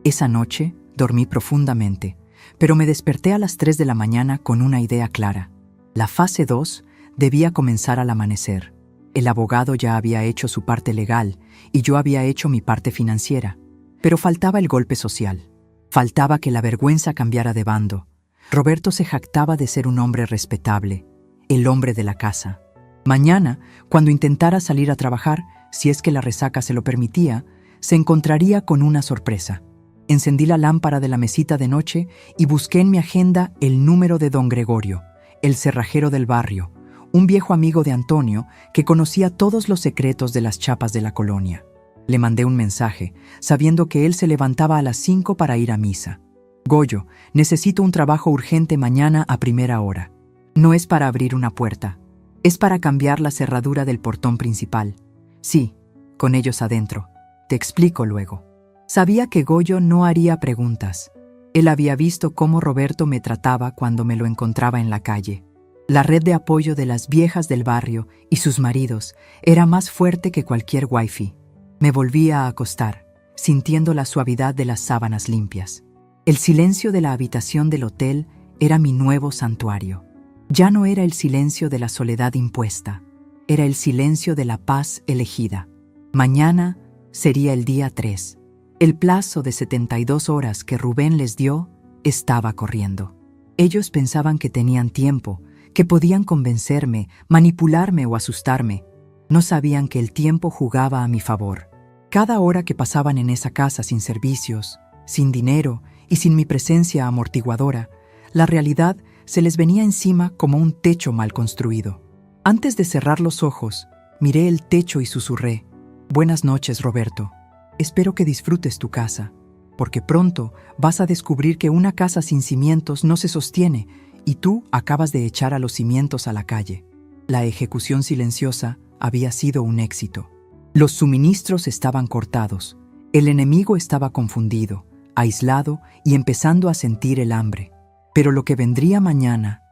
Esa noche dormí profundamente, pero me desperté a las 3 de la mañana con una idea clara. La fase 2 debía comenzar al amanecer. El abogado ya había hecho su parte legal y yo había hecho mi parte financiera. Pero faltaba el golpe social. Faltaba que la vergüenza cambiara de bando. Roberto se jactaba de ser un hombre respetable, el hombre de la casa. Mañana, cuando intentara salir a trabajar, si es que la resaca se lo permitía, se encontraría con una sorpresa. Encendí la lámpara de la mesita de noche y busqué en mi agenda el número de don Gregorio, el cerrajero del barrio, un viejo amigo de Antonio que conocía todos los secretos de las chapas de la colonia. Le mandé un mensaje, sabiendo que él se levantaba a las 5 para ir a misa. Goyo, necesito un trabajo urgente mañana a primera hora. No es para abrir una puerta, es para cambiar la cerradura del portón principal. Sí, con ellos adentro. Te explico luego. Sabía que Goyo no haría preguntas. Él había visto cómo Roberto me trataba cuando me lo encontraba en la calle. La red de apoyo de las viejas del barrio y sus maridos era más fuerte que cualquier wifi. Me volví a acostar, sintiendo la suavidad de las sábanas limpias. El silencio de la habitación del hotel era mi nuevo santuario. Ya no era el silencio de la soledad impuesta, era el silencio de la paz elegida. Mañana sería el día 3. El plazo de 72 horas que Rubén les dio estaba corriendo. Ellos pensaban que tenían tiempo, que podían convencerme, manipularme o asustarme. No sabían que el tiempo jugaba a mi favor. Cada hora que pasaban en esa casa sin servicios, sin dinero y sin mi presencia amortiguadora, la realidad se les venía encima como un techo mal construido. Antes de cerrar los ojos, Miré el techo y susurré: «Buenas noches, Roberto. Espero que disfrutes tu casa, porque pronto vas a descubrir que una casa sin cimientos no se sostiene y tú acabas de echar a los cimientos a la calle». La ejecución silenciosa había sido un éxito. Los suministros estaban cortados. El enemigo estaba confundido, aislado y empezando a sentir el hambre. Pero lo que vendría mañana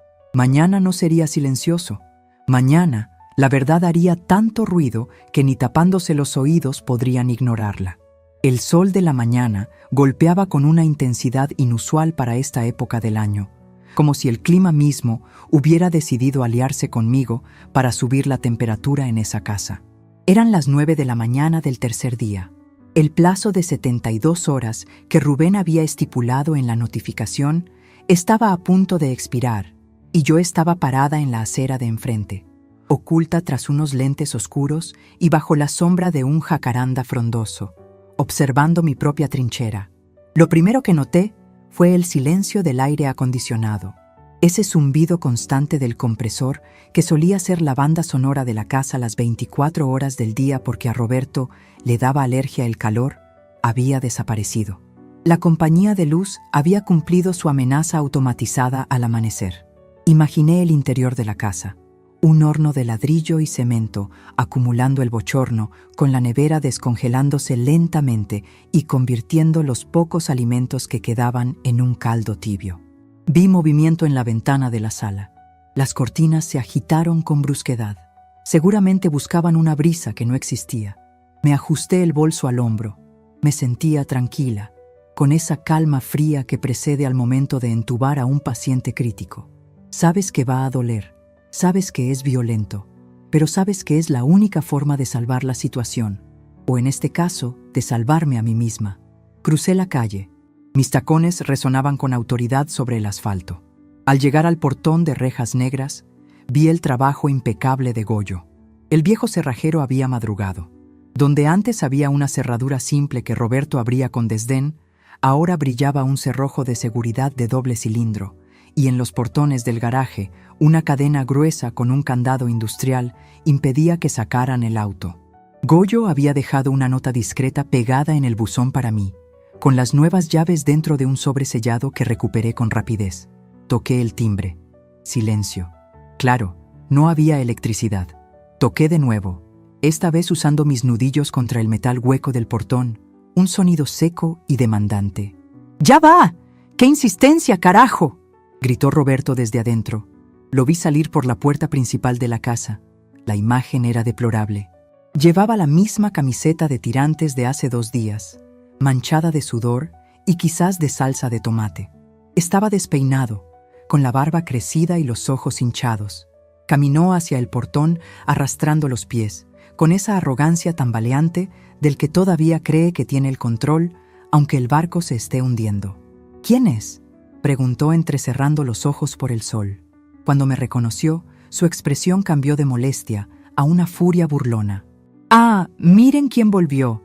no sería silencioso. Mañana, la verdad haría tanto ruido que ni tapándose los oídos podrían ignorarla. El sol de la mañana golpeaba con una intensidad inusual para esta época del año, como si el clima mismo hubiera decidido aliarse conmigo para subir la temperatura en esa casa. Eran las 9 de la mañana del tercer día. El plazo de 72 horas que Rubén había estipulado en la notificación estaba a punto de expirar, y yo estaba parada en la acera de enfrente, oculta tras unos lentes oscuros y bajo la sombra de un jacaranda frondoso, observando mi propia trinchera. Lo primero que noté fue el silencio del aire acondicionado, ese zumbido constante del compresor que solía ser la banda sonora de la casa las 24 horas del día porque a Roberto le daba alergia el calor, había desaparecido. La compañía de luz había cumplido su amenaza automatizada al amanecer. Imaginé el interior de la casa, un horno de ladrillo y cemento acumulando el bochorno, con la nevera descongelándose lentamente y convirtiendo los pocos alimentos que quedaban en un caldo tibio. Vi movimiento en la ventana de la sala. Las cortinas se agitaron con brusquedad. Seguramente buscaban una brisa que no existía. Me ajusté el bolso al hombro. Me sentía tranquila, con esa calma fría que precede al momento de entubar a un paciente crítico. Sabes que va a doler, sabes que es violento, pero sabes que es la única forma de salvar la situación, o en este caso, de salvarme a mí misma. Crucé la calle. Mis tacones resonaban con autoridad sobre el asfalto. Al llegar al portón de rejas negras, vi el trabajo impecable de Goyo. El viejo cerrajero había madrugado. Donde antes había una cerradura simple que Roberto abría con desdén, ahora brillaba un cerrojo de seguridad de doble cilindro, y en los portones del garaje, una cadena gruesa con un candado industrial impedía que sacaran el auto. Goyo había dejado una nota discreta pegada en el buzón para mí, con las nuevas llaves dentro de un sobre sellado que recuperé con rapidez. Toqué el timbre. Silencio. Claro, no había electricidad. Toqué de nuevo, esta vez usando mis nudillos contra el metal hueco del portón, un sonido seco y demandante. ¡Ya va! ¡Qué insistencia, carajo!, gritó Roberto desde adentro. Lo vi salir por la puerta principal de la casa. La imagen era deplorable. Llevaba la misma camiseta de tirantes de hace 2 días, manchada de sudor y quizás de salsa de tomate. Estaba despeinado, con la barba crecida y los ojos hinchados. Caminó hacia el portón arrastrando los pies, con esa arrogancia tambaleante del que todavía cree que tiene el control, aunque el barco se esté hundiendo. ¿Quién es?, preguntó entrecerrando los ojos por el sol. Cuando me reconoció, su expresión cambió de molestia a una furia burlona. ¡Ah, miren quién volvió!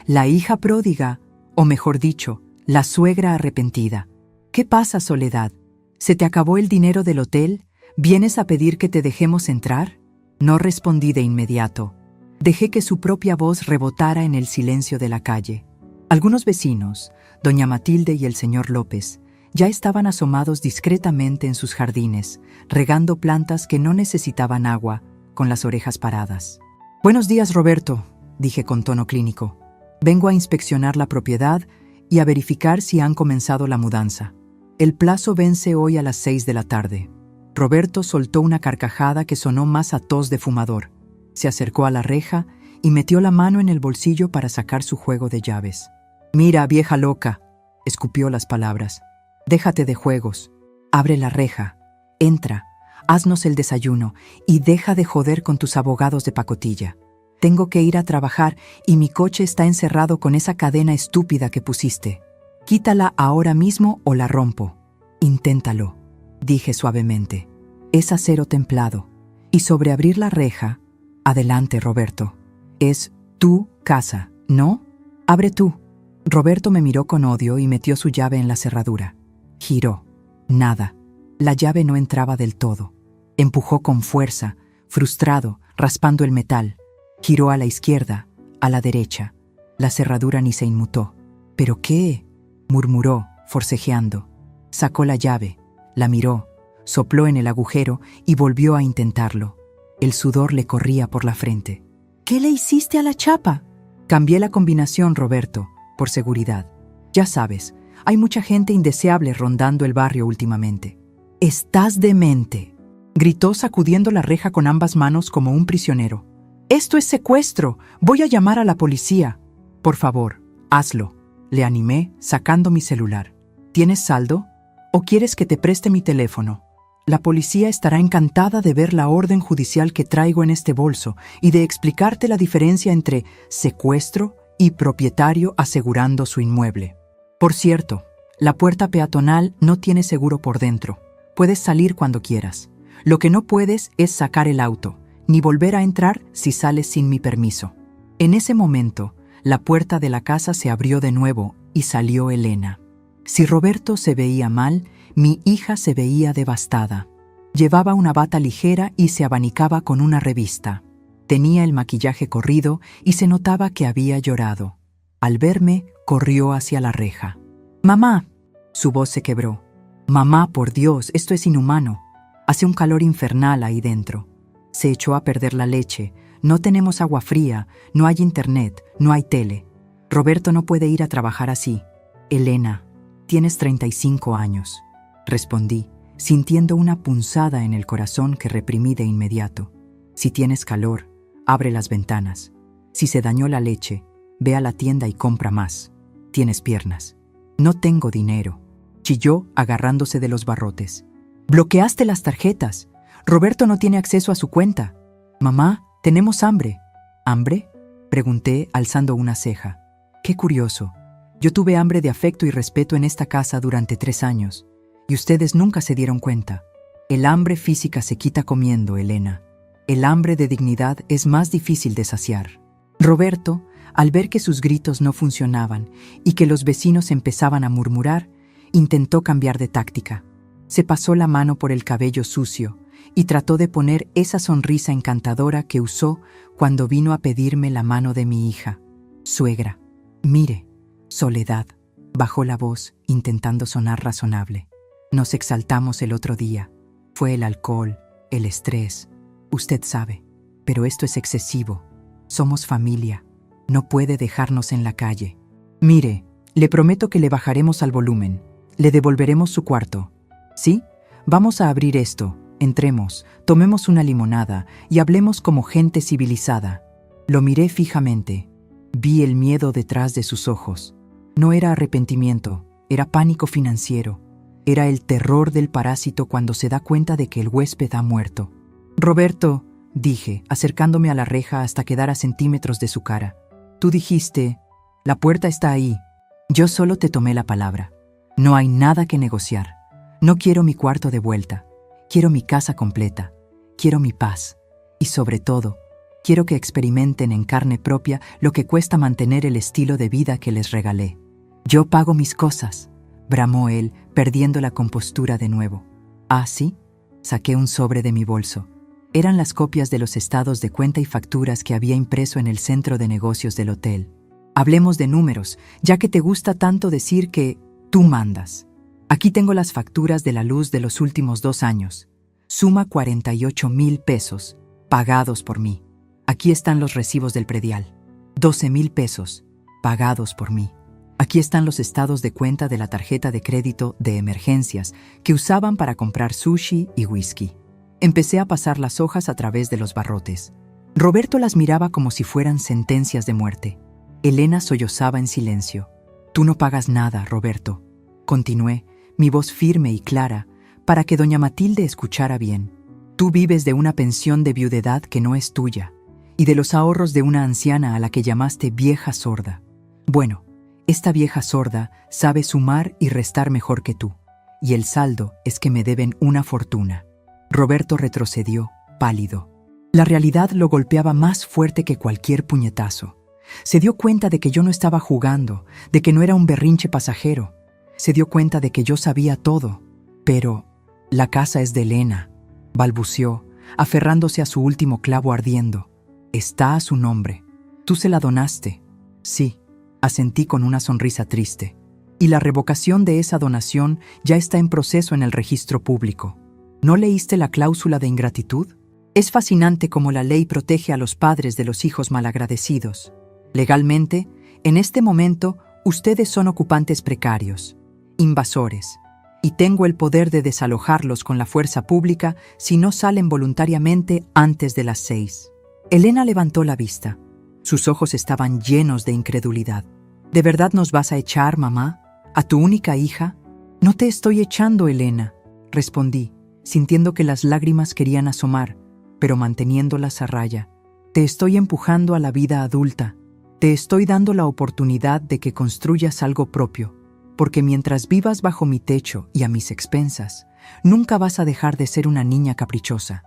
La hija pródiga, o mejor dicho, la suegra arrepentida. ¿Qué pasa, Soledad? ¿Se te acabó el dinero del hotel? ¿Vienes a pedir que te dejemos entrar? No respondí de inmediato. Dejé que su propia voz rebotara en el silencio de la calle. Algunos vecinos, doña Matilde y el señor López, ya estaban asomados discretamente en sus jardines, regando plantas que no necesitaban agua, con las orejas paradas. «Buenos días, Roberto», dije con tono clínico. «Vengo a inspeccionar la propiedad y a verificar si han comenzado la mudanza. El plazo vence hoy a las 6 de la tarde». Roberto soltó una carcajada que sonó más a tos de fumador. Se acercó a la reja y metió la mano en el bolsillo para sacar su juego de llaves. «Mira, vieja loca», escupió las palabras. «Déjate de juegos. Abre la reja. Entra. Haznos el desayuno y deja de joder con tus abogados de pacotilla. Tengo que ir a trabajar y mi coche está encerrado con esa cadena estúpida que pusiste. Quítala ahora mismo o la rompo». «Inténtalo», dije suavemente. «Es acero templado. Y sobre abrir la reja, adelante, Roberto. Es tu casa, ¿no? Abre tú». Roberto me miró con odio y metió su llave en la cerradura. Giró. Nada. La llave no entraba del todo. Empujó con fuerza, frustrado, raspando el metal. Giró a la izquierda, a la derecha. La cerradura ni se inmutó. ¿Pero qué? Murmuró, forcejeando. Sacó la llave, la miró, sopló en el agujero y volvió a intentarlo. El sudor le corría por la frente. ¿Qué le hiciste a la chapa? Cambié la combinación, Roberto, por seguridad. Ya sabes, hay mucha gente indeseable rondando el barrio últimamente. «¡Estás demente!», gritó sacudiendo la reja con ambas manos como un prisionero. «¡Esto es secuestro! ¡Voy a llamar a la policía!». «Por favor, hazlo», le animé sacando mi celular. ¿Tienes saldo? ¿O quieres que te preste mi teléfono? La policía estará encantada de ver la orden judicial que traigo en este bolso y de explicarte la diferencia entre secuestro y propietario asegurando su inmueble. Por cierto, la puerta peatonal no tiene seguro por dentro. Puedes salir cuando quieras. Lo que no puedes es sacar el auto, ni volver a entrar si sales sin mi permiso. En ese momento, la puerta de la casa se abrió de nuevo y salió Elena. Si Roberto se veía mal, mi hija se veía devastada. Llevaba una bata ligera y se abanicaba con una revista. Tenía el maquillaje corrido y se notaba que había llorado. Al verme, corrió hacia la reja. «¡Mamá!». Su voz se quebró. «Mamá, por Dios, esto es inhumano. Hace un calor infernal ahí dentro. Se echó a perder la leche. No tenemos agua fría, no hay internet, no hay tele. Roberto no puede ir a trabajar así». «Elena, tienes 35 años», respondí, sintiendo una punzada en el corazón que reprimí de inmediato. «Si tienes calor, abre las ventanas. Si se dañó la leche, ve a la tienda y compra más. Tienes piernas». «No tengo dinero», chilló agarrándose de los barrotes. «Bloqueaste las tarjetas. Roberto no tiene acceso a su cuenta». «Mamá, tenemos hambre». «¿Hambre?», pregunté alzando una ceja. «Qué curioso. Yo tuve hambre de afecto y respeto en esta casa durante 3 años, y ustedes nunca se dieron cuenta. El hambre física se quita comiendo, Elena. El hambre de dignidad es más difícil de saciar». Roberto, al ver que sus gritos no funcionaban y que los vecinos empezaban a murmurar, intentó cambiar de táctica. Se pasó la mano por el cabello sucio y trató de poner esa sonrisa encantadora que usó cuando vino a pedirme la mano de mi hija. «Suegra, mire, Soledad», bajó la voz intentando sonar razonable. «Nos exaltamos el otro día. Fue el alcohol, el estrés. Usted sabe, pero esto es excesivo. Somos familia. No puede dejarnos en la calle. Mire, le prometo que le bajaremos al volumen. Le devolveremos su cuarto. ¿Sí? Vamos a abrir esto. Entremos, tomemos una limonada y hablemos como gente civilizada». Lo miré fijamente. Vi el miedo detrás de sus ojos. No era arrepentimiento, era pánico financiero. Era el terror del parásito cuando se da cuenta de que el huésped ha muerto. «Roberto», dije, acercándome a la reja hasta quedar a centímetros de su cara. «Tú dijiste, la puerta está ahí». Yo solo te tomé la palabra. No hay nada que negociar. No quiero mi cuarto de vuelta. Quiero mi casa completa. Quiero mi paz. Y sobre todo, quiero que experimenten en carne propia lo que cuesta mantener el estilo de vida que les regalé. «Yo pago mis cosas», bramó él, perdiendo la compostura de nuevo. «¿Ah, sí?». Saqué un sobre de mi bolso. Eran las copias de los estados de cuenta y facturas que había impreso en el centro de negocios del hotel. «Hablemos de números, ya que te gusta tanto decir que tú mandas. Aquí tengo las facturas de la luz de los últimos 2 años. Suma 48,000 pesos, pagados por mí. Aquí están los recibos del predial. 12,000 pesos, pagados por mí. Aquí están los estados de cuenta de la tarjeta de crédito de emergencias que usaban para comprar sushi y whisky». Empecé a pasar las hojas a través de los barrotes. Roberto las miraba como si fueran sentencias de muerte. Elena sollozaba en silencio. «Tú no pagas nada, Roberto», continué, mi voz firme y clara, para que doña Matilde escuchara bien. «Tú vives de una pensión de viudedad que no es tuya, y de los ahorros de una anciana a la que llamaste vieja sorda. Bueno, esta vieja sorda sabe sumar y restar mejor que tú, y el saldo es que me deben una fortuna». Roberto retrocedió, pálido. La realidad lo golpeaba más fuerte que cualquier puñetazo. Se dio cuenta de que yo no estaba jugando, de que no era un berrinche pasajero. Se dio cuenta de que yo sabía todo. «Pero la casa es de Elena», balbuceó, aferrándose a su último clavo ardiendo. Está a su nombre. ¿Tú se la donaste? Sí, asentí con una sonrisa triste. Y la revocación de esa donación ya está en proceso en el registro público. ¿No leíste la cláusula de ingratitud? Es fascinante cómo la ley protege a los padres de los hijos malagradecidos. Legalmente, en este momento, ustedes son ocupantes precarios, invasores, y tengo el poder de desalojarlos con la fuerza pública si no salen voluntariamente antes de las 6. Elena levantó la vista. Sus ojos estaban llenos de incredulidad. ¿De verdad nos vas a echar, mamá? ¿A tu única hija? No te estoy echando, Elena, respondí, sintiendo que las lágrimas querían asomar, pero manteniéndolas a raya. Te estoy empujando a la vida adulta. Te estoy dando la oportunidad de que construyas algo propio, porque mientras vivas bajo mi techo y a mis expensas, nunca vas a dejar de ser una niña caprichosa.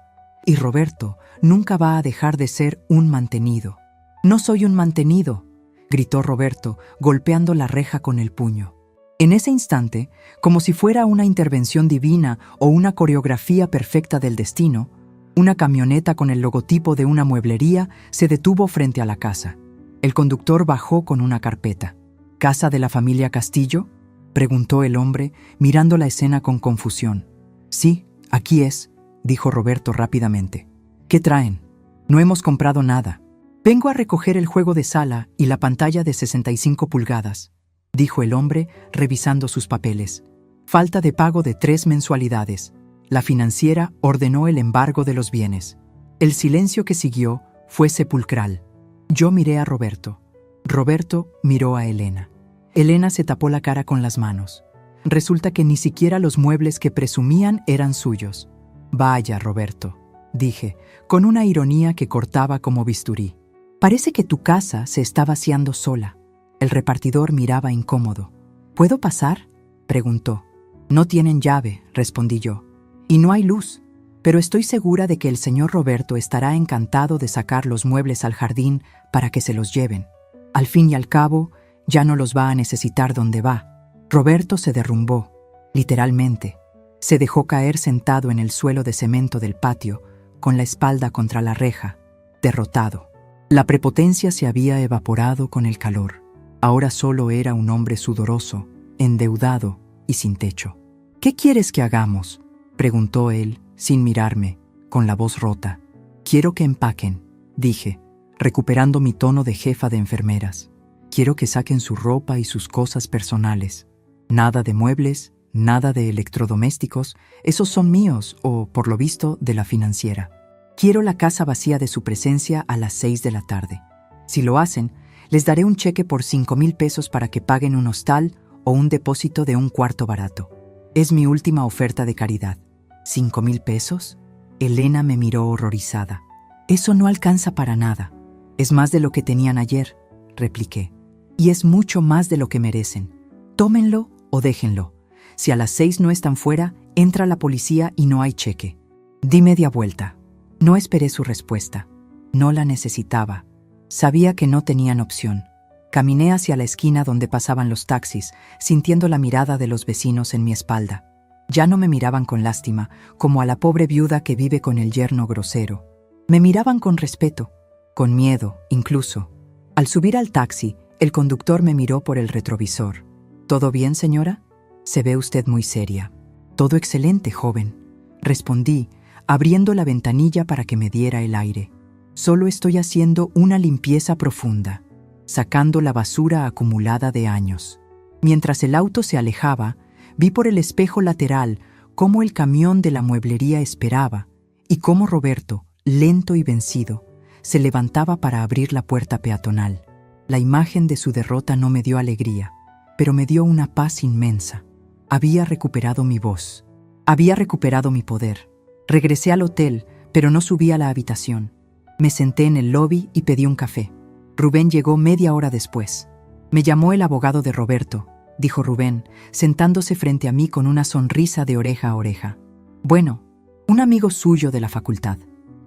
Y Roberto nunca va a dejar de ser un mantenido. No soy un mantenido, gritó Roberto, golpeando la reja con el puño. En ese instante, como si fuera una intervención divina o una coreografía perfecta del destino, una camioneta con el logotipo de una mueblería se detuvo frente a la casa. El conductor bajó con una carpeta. ¿Casa de la familia Castillo?, preguntó el hombre, mirando la escena con confusión. Sí, aquí es, dijo Roberto rápidamente. ¿Qué traen? No hemos comprado nada. Vengo a recoger el juego de sala y la pantalla de 65 pulgadas, dijo el hombre, revisando sus papeles. Falta de pago de 3 mensualidades. La financiera ordenó el embargo de los bienes. El silencio que siguió fue sepulcral. Yo miré a Roberto. Roberto miró a Elena. Elena se tapó la cara con las manos. Resulta que ni siquiera los muebles que presumían eran suyos. Vaya, Roberto, dije, con una ironía que cortaba como bisturí. Parece que tu casa se está vaciando sola. El repartidor miraba incómodo. ¿Puedo pasar?, preguntó. No tienen llave, respondí yo. Y no hay luz, pero estoy segura de que el señor Roberto estará encantado de sacar los muebles al jardín para que se los lleven. Al fin y al cabo, ya no los va a necesitar donde va. Roberto se derrumbó, literalmente. Se dejó caer sentado en el suelo de cemento del patio, con la espalda contra la reja, derrotado. La prepotencia se había evaporado con el calor. Ahora solo era un hombre sudoroso, endeudado y sin techo. ¿Qué quieres que hagamos?, preguntó él, sin mirarme, con la voz rota. Quiero que empaquen, dije, recuperando mi tono de jefa de enfermeras. Quiero que saquen su ropa y sus cosas personales. Nada de muebles, nada de electrodomésticos, esos son míos o, por lo visto, de la financiera. Quiero la casa vacía de su presencia a las 6 de la tarde. Si lo hacen, les daré un cheque por 5,000 pesos para que paguen un hostal o un depósito de un cuarto barato. Es mi última oferta de caridad. ¿5,000 pesos? Elena me miró horrorizada. Eso no alcanza para nada. Es más de lo que tenían ayer, repliqué. Y es mucho más de lo que merecen. Tómenlo o déjenlo. Si a las 6 no están fuera, entra la policía y no hay cheque. Di media vuelta. No esperé su respuesta. No la necesitaba. Sabía que no tenían opción. Caminé hacia la esquina donde pasaban los taxis, sintiendo la mirada de los vecinos en mi espalda. Ya no me miraban con lástima, como a la pobre viuda que vive con el yerno grosero. Me miraban con respeto, con miedo, incluso. Al subir al taxi, el conductor me miró por el retrovisor. ¿Todo bien, señora? Se ve usted muy seria. Todo excelente, joven, respondí, abriendo la ventanilla para que me diera el aire. Solo estoy haciendo una limpieza profunda, sacando la basura acumulada de años. Mientras el auto se alejaba, vi por el espejo lateral cómo el camión de la mueblería esperaba y cómo Roberto, lento y vencido, se levantaba para abrir la puerta peatonal. La imagen de su derrota no me dio alegría, pero me dio una paz inmensa. Había recuperado mi voz. Había recuperado mi poder. Regresé al hotel, pero no subí a la habitación. Me senté en el lobby y pedí un café. Rubén llegó media hora después. Me llamó el abogado de Roberto, dijo Rubén, sentándose frente a mí con una sonrisa de oreja a oreja. Bueno, un amigo suyo de la facultad.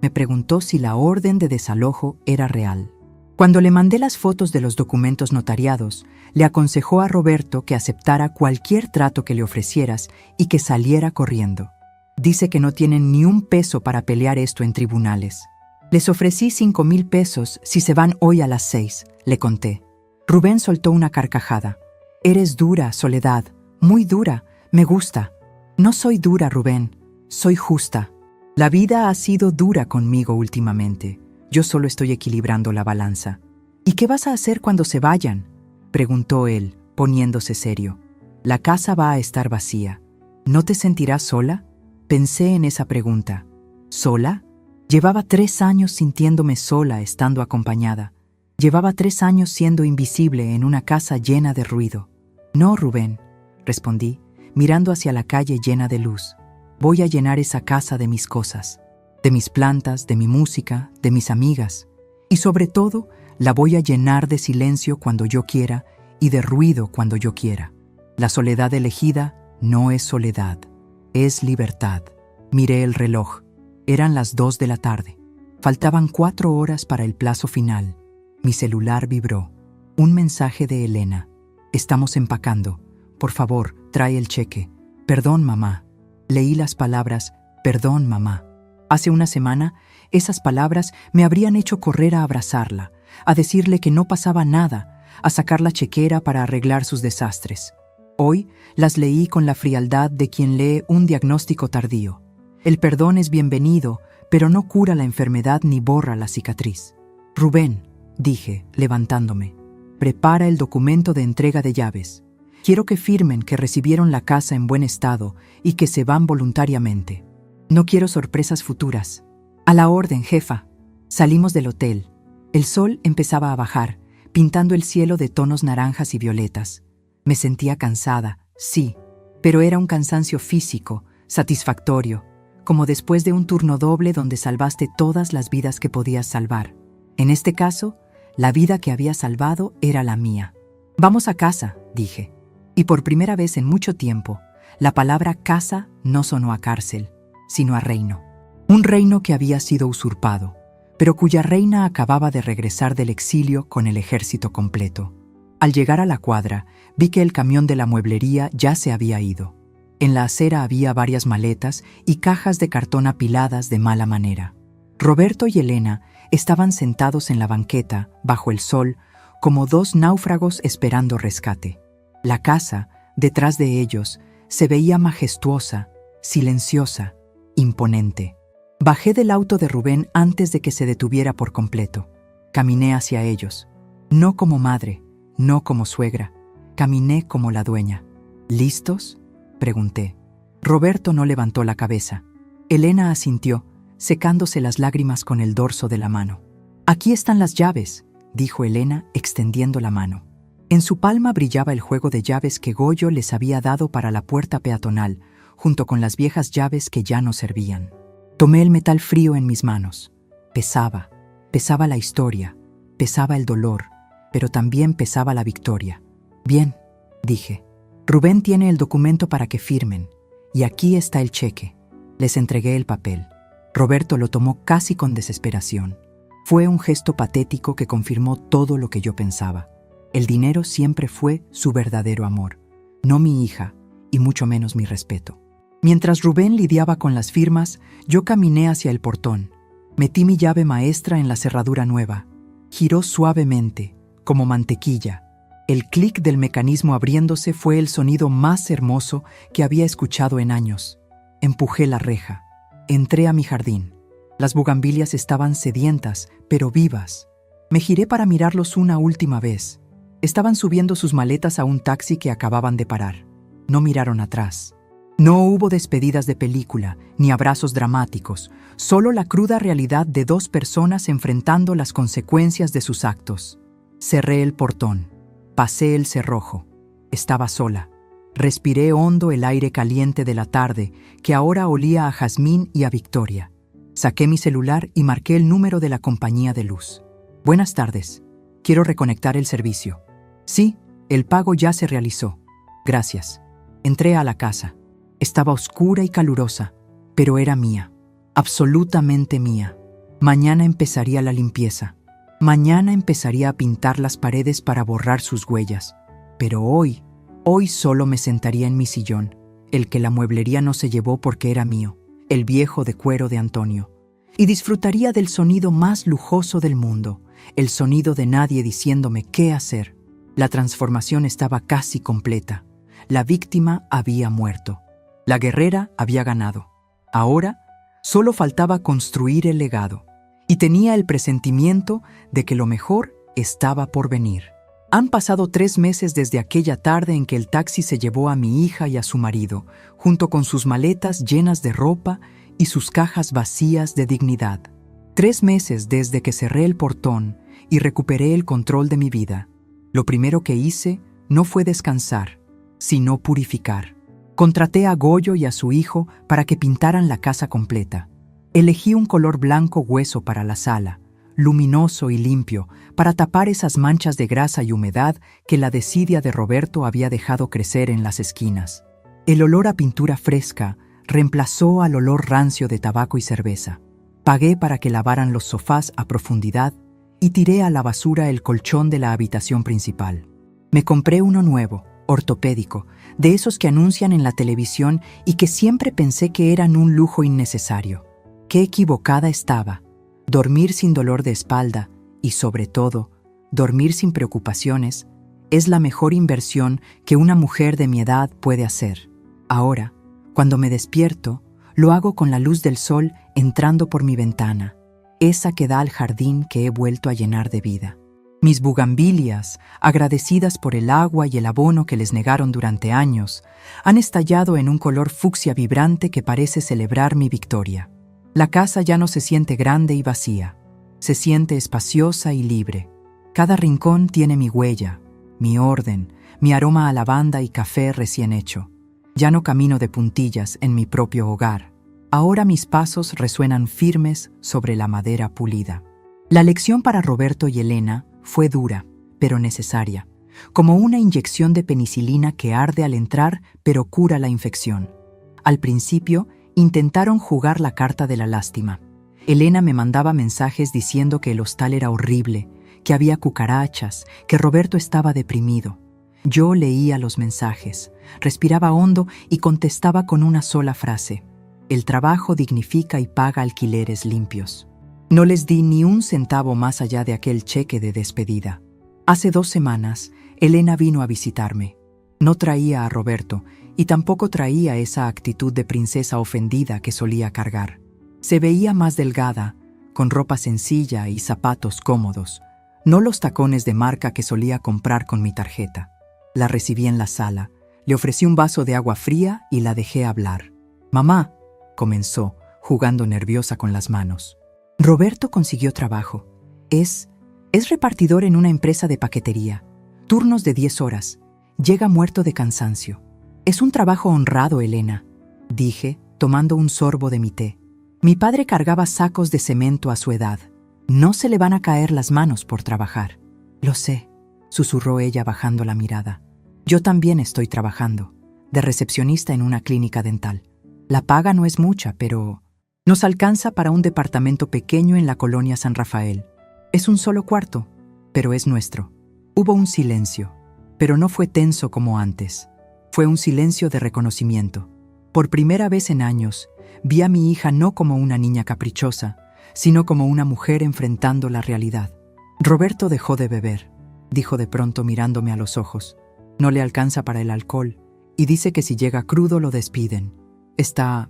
Me preguntó si la orden de desalojo era real. Cuando le mandé las fotos de los documentos notariados, le aconsejó a Roberto que aceptara cualquier trato que le ofrecieras y que saliera corriendo. Dice que no tienen ni un peso para pelear esto en tribunales. Les ofrecí 5,000 pesos si se van hoy a las 6, le conté. Rubén soltó una carcajada. Eres dura, Soledad, muy dura, me gusta. No soy dura, Rubén, soy justa. La vida ha sido dura conmigo últimamente. Yo solo estoy equilibrando la balanza. ¿Y qué vas a hacer cuando se vayan?, preguntó él, poniéndose serio. La casa va a estar vacía. ¿No te sentirás sola? Pensé en esa pregunta. ¿Sola? Llevaba 3 años sintiéndome sola estando acompañada. Llevaba 3 años siendo invisible en una casa llena de ruido. No, Rubén, respondí, mirando hacia la calle llena de luz. Voy a llenar esa casa de mis cosas, de mis plantas, de mi música, de mis amigas. Y sobre todo, la voy a llenar de silencio cuando yo quiera y de ruido cuando yo quiera. La soledad elegida no es soledad, es libertad. Miré el reloj. Eran las 2 de la tarde. Faltaban 4 horas para el plazo final. Mi celular vibró. Un mensaje de Elena. Estamos empacando. Por favor, trae el cheque. Perdón, mamá. Leí las palabras, perdón, mamá. Hace una semana, esas palabras me habrían hecho correr a abrazarla, a decirle que no pasaba nada, a sacar la chequera para arreglar sus desastres. Hoy las leí con la frialdad de quien lee un diagnóstico tardío. El perdón es bienvenido, pero no cura la enfermedad ni borra la cicatriz. Rubén, dije, levantándome, prepara el documento de entrega de llaves. Quiero que firmen que recibieron la casa en buen estado y que se van voluntariamente. No quiero sorpresas futuras. A la orden, jefa. Salimos del hotel. El sol empezaba a bajar, pintando el cielo de tonos naranjas y violetas. Me sentía cansada, sí, pero era un cansancio físico, satisfactorio, como después de un turno doble donde salvaste todas las vidas que podías salvar. En este caso, la vida que había salvado era la mía. Vamos a casa, dije. Y por primera vez en mucho tiempo, la palabra casa no sonó a cárcel, sino a reino. Un reino que había sido usurpado, pero cuya reina acababa de regresar del exilio con el ejército completo. Al llegar a la cuadra, vi que el camión de la mueblería ya se había ido. En la acera había varias maletas y cajas de cartón apiladas de mala manera. Roberto y Elena estaban sentados en la banqueta, bajo el sol, como 2 náufragos esperando rescate. La casa, detrás de ellos, se veía majestuosa, silenciosa, imponente. Bajé del auto de Rubén antes de que se detuviera por completo. Caminé hacia ellos. No como madre, no como suegra. Caminé como la dueña. ¿Listos?, pregunté. Roberto no levantó la cabeza. Elena asintió, secándose las lágrimas con el dorso de la mano. Aquí están las llaves, dijo Elena, extendiendo la mano. En su palma brillaba el juego de llaves que Goyo les había dado para la puerta peatonal, junto con las viejas llaves que ya no servían. Tomé el metal frío en mis manos. Pesaba la historia, pesaba el dolor, pero también pesaba la victoria. Bien, dije. Rubén tiene el documento para que firmen, y aquí está el cheque. Les entregué el papel. Roberto lo tomó casi con desesperación. Fue un gesto patético que confirmó todo lo que yo pensaba. El dinero siempre fue su verdadero amor, no mi hija, y mucho menos mi respeto. Mientras Rubén lidiaba con las firmas, yo caminé hacia el portón. Metí mi llave maestra en la cerradura nueva. Giró suavemente, como mantequilla. El clic del mecanismo abriéndose fue el sonido más hermoso que había escuchado en años. Empujé la reja. Entré a mi jardín. Las bugambilias estaban sedientas, pero vivas. Me giré para mirarlos una última vez. Estaban subiendo sus maletas a un taxi que acababan de parar. No miraron atrás. No hubo despedidas de película, ni abrazos dramáticos, solo la cruda realidad de 2 personas enfrentando las consecuencias de sus actos. Cerré el portón. Pasé el cerrojo. Estaba sola. Respiré hondo el aire caliente de la tarde, que ahora olía a jazmín y a victoria. Saqué mi celular y marqué el número de la compañía de luz. Buenas tardes. Quiero reconectar el servicio. Sí, el pago ya se realizó. Gracias. Entré a la casa. Estaba oscura y calurosa, pero era mía. Absolutamente mía. Mañana empezaría la limpieza. Mañana empezaría a pintar las paredes para borrar sus huellas. Pero hoy solo me sentaría en mi sillón, el que la mueblería no se llevó porque era mío, el viejo de cuero de Antonio. y disfrutaría del sonido más lujoso del mundo, el sonido de nadie diciéndome qué hacer. La transformación estaba casi completa. La víctima había muerto. La guerrera había ganado. Ahora solo faltaba construir el legado. Y tenía el presentimiento de que lo mejor estaba por venir. Han pasado 3 meses desde aquella tarde en que el taxi se llevó a mi hija y a su marido, junto con sus maletas llenas de ropa y sus cajas vacías de dignidad. 3 meses desde que cerré el portón y recuperé el control de mi vida. Lo primero que hice no fue descansar, sino purificar. Contraté a Goyo y a su hijo para que pintaran la casa completa. Elegí un color blanco hueso para la sala, luminoso y limpio, para tapar esas manchas de grasa y humedad que la desidia de Roberto había dejado crecer en las esquinas. El olor a pintura fresca reemplazó al olor rancio de tabaco y cerveza. Pagué para que lavaran los sofás a profundidad y tiré a la basura el colchón de la habitación principal. Me compré uno nuevo, ortopédico, de esos que anuncian en la televisión y que siempre pensé que eran un lujo innecesario. Qué equivocada estaba. Dormir sin dolor de espalda y, sobre todo, dormir sin preocupaciones es la mejor inversión que una mujer de mi edad puede hacer. Ahora, cuando me despierto, lo hago con la luz del sol entrando por mi ventana, esa que da al jardín que he vuelto a llenar de vida. Mis bugambilias, agradecidas por el agua y el abono que les negaron durante años, han estallado en un color fucsia vibrante que parece celebrar mi victoria. La casa ya no se siente grande y vacía, se siente espaciosa y libre. Cada rincón tiene mi huella, mi orden, mi aroma a lavanda y café recién hecho. Ya no camino de puntillas en mi propio hogar. Ahora mis pasos resuenan firmes sobre la madera pulida. La lección para Roberto y Elena fue dura, pero necesaria, como una inyección de penicilina que arde al entrar, pero cura la infección. Al principio, intentaron jugar la carta de la lástima. Elena me mandaba mensajes diciendo que el hostal era horrible, que había cucarachas, que Roberto estaba deprimido. Yo leía los mensajes, respiraba hondo y contestaba con una sola frase: el trabajo dignifica y paga alquileres limpios. No les di ni un centavo más allá de aquel cheque de despedida. Hace 2 semanas, Elena vino a visitarme. No traía a Roberto y tampoco traía esa actitud de princesa ofendida que solía cargar. Se veía más delgada, con ropa sencilla y zapatos cómodos, no los tacones de marca que solía comprar con mi tarjeta. La recibí en la sala, le ofrecí un vaso de agua fría y la dejé hablar. «Mamá», comenzó, jugando nerviosa con las manos. «Roberto consiguió trabajo. Es repartidor en una empresa de paquetería. Turnos de 10 horas. Llega muerto de cansancio. Es un trabajo honrado, Elena», dije, tomando un sorbo de mi té. Mi padre cargaba sacos de cemento a su edad. No se le van a caer las manos por trabajar. «Lo sé», susurró ella bajando la mirada. «Yo también estoy trabajando, de recepcionista en una clínica dental. La paga no es mucha, pero nos alcanza para un departamento pequeño en la colonia San Rafael. Es un solo cuarto, pero es nuestro». Hubo un silencio, pero no fue tenso como antes. Fue un silencio de reconocimiento. Por primera vez en años, vi a mi hija no como una niña caprichosa, sino como una mujer enfrentando la realidad. «Roberto dejó de beber», dijo de pronto mirándome a los ojos. «No le alcanza para el alcohol, y dice que si llega crudo lo despiden. Está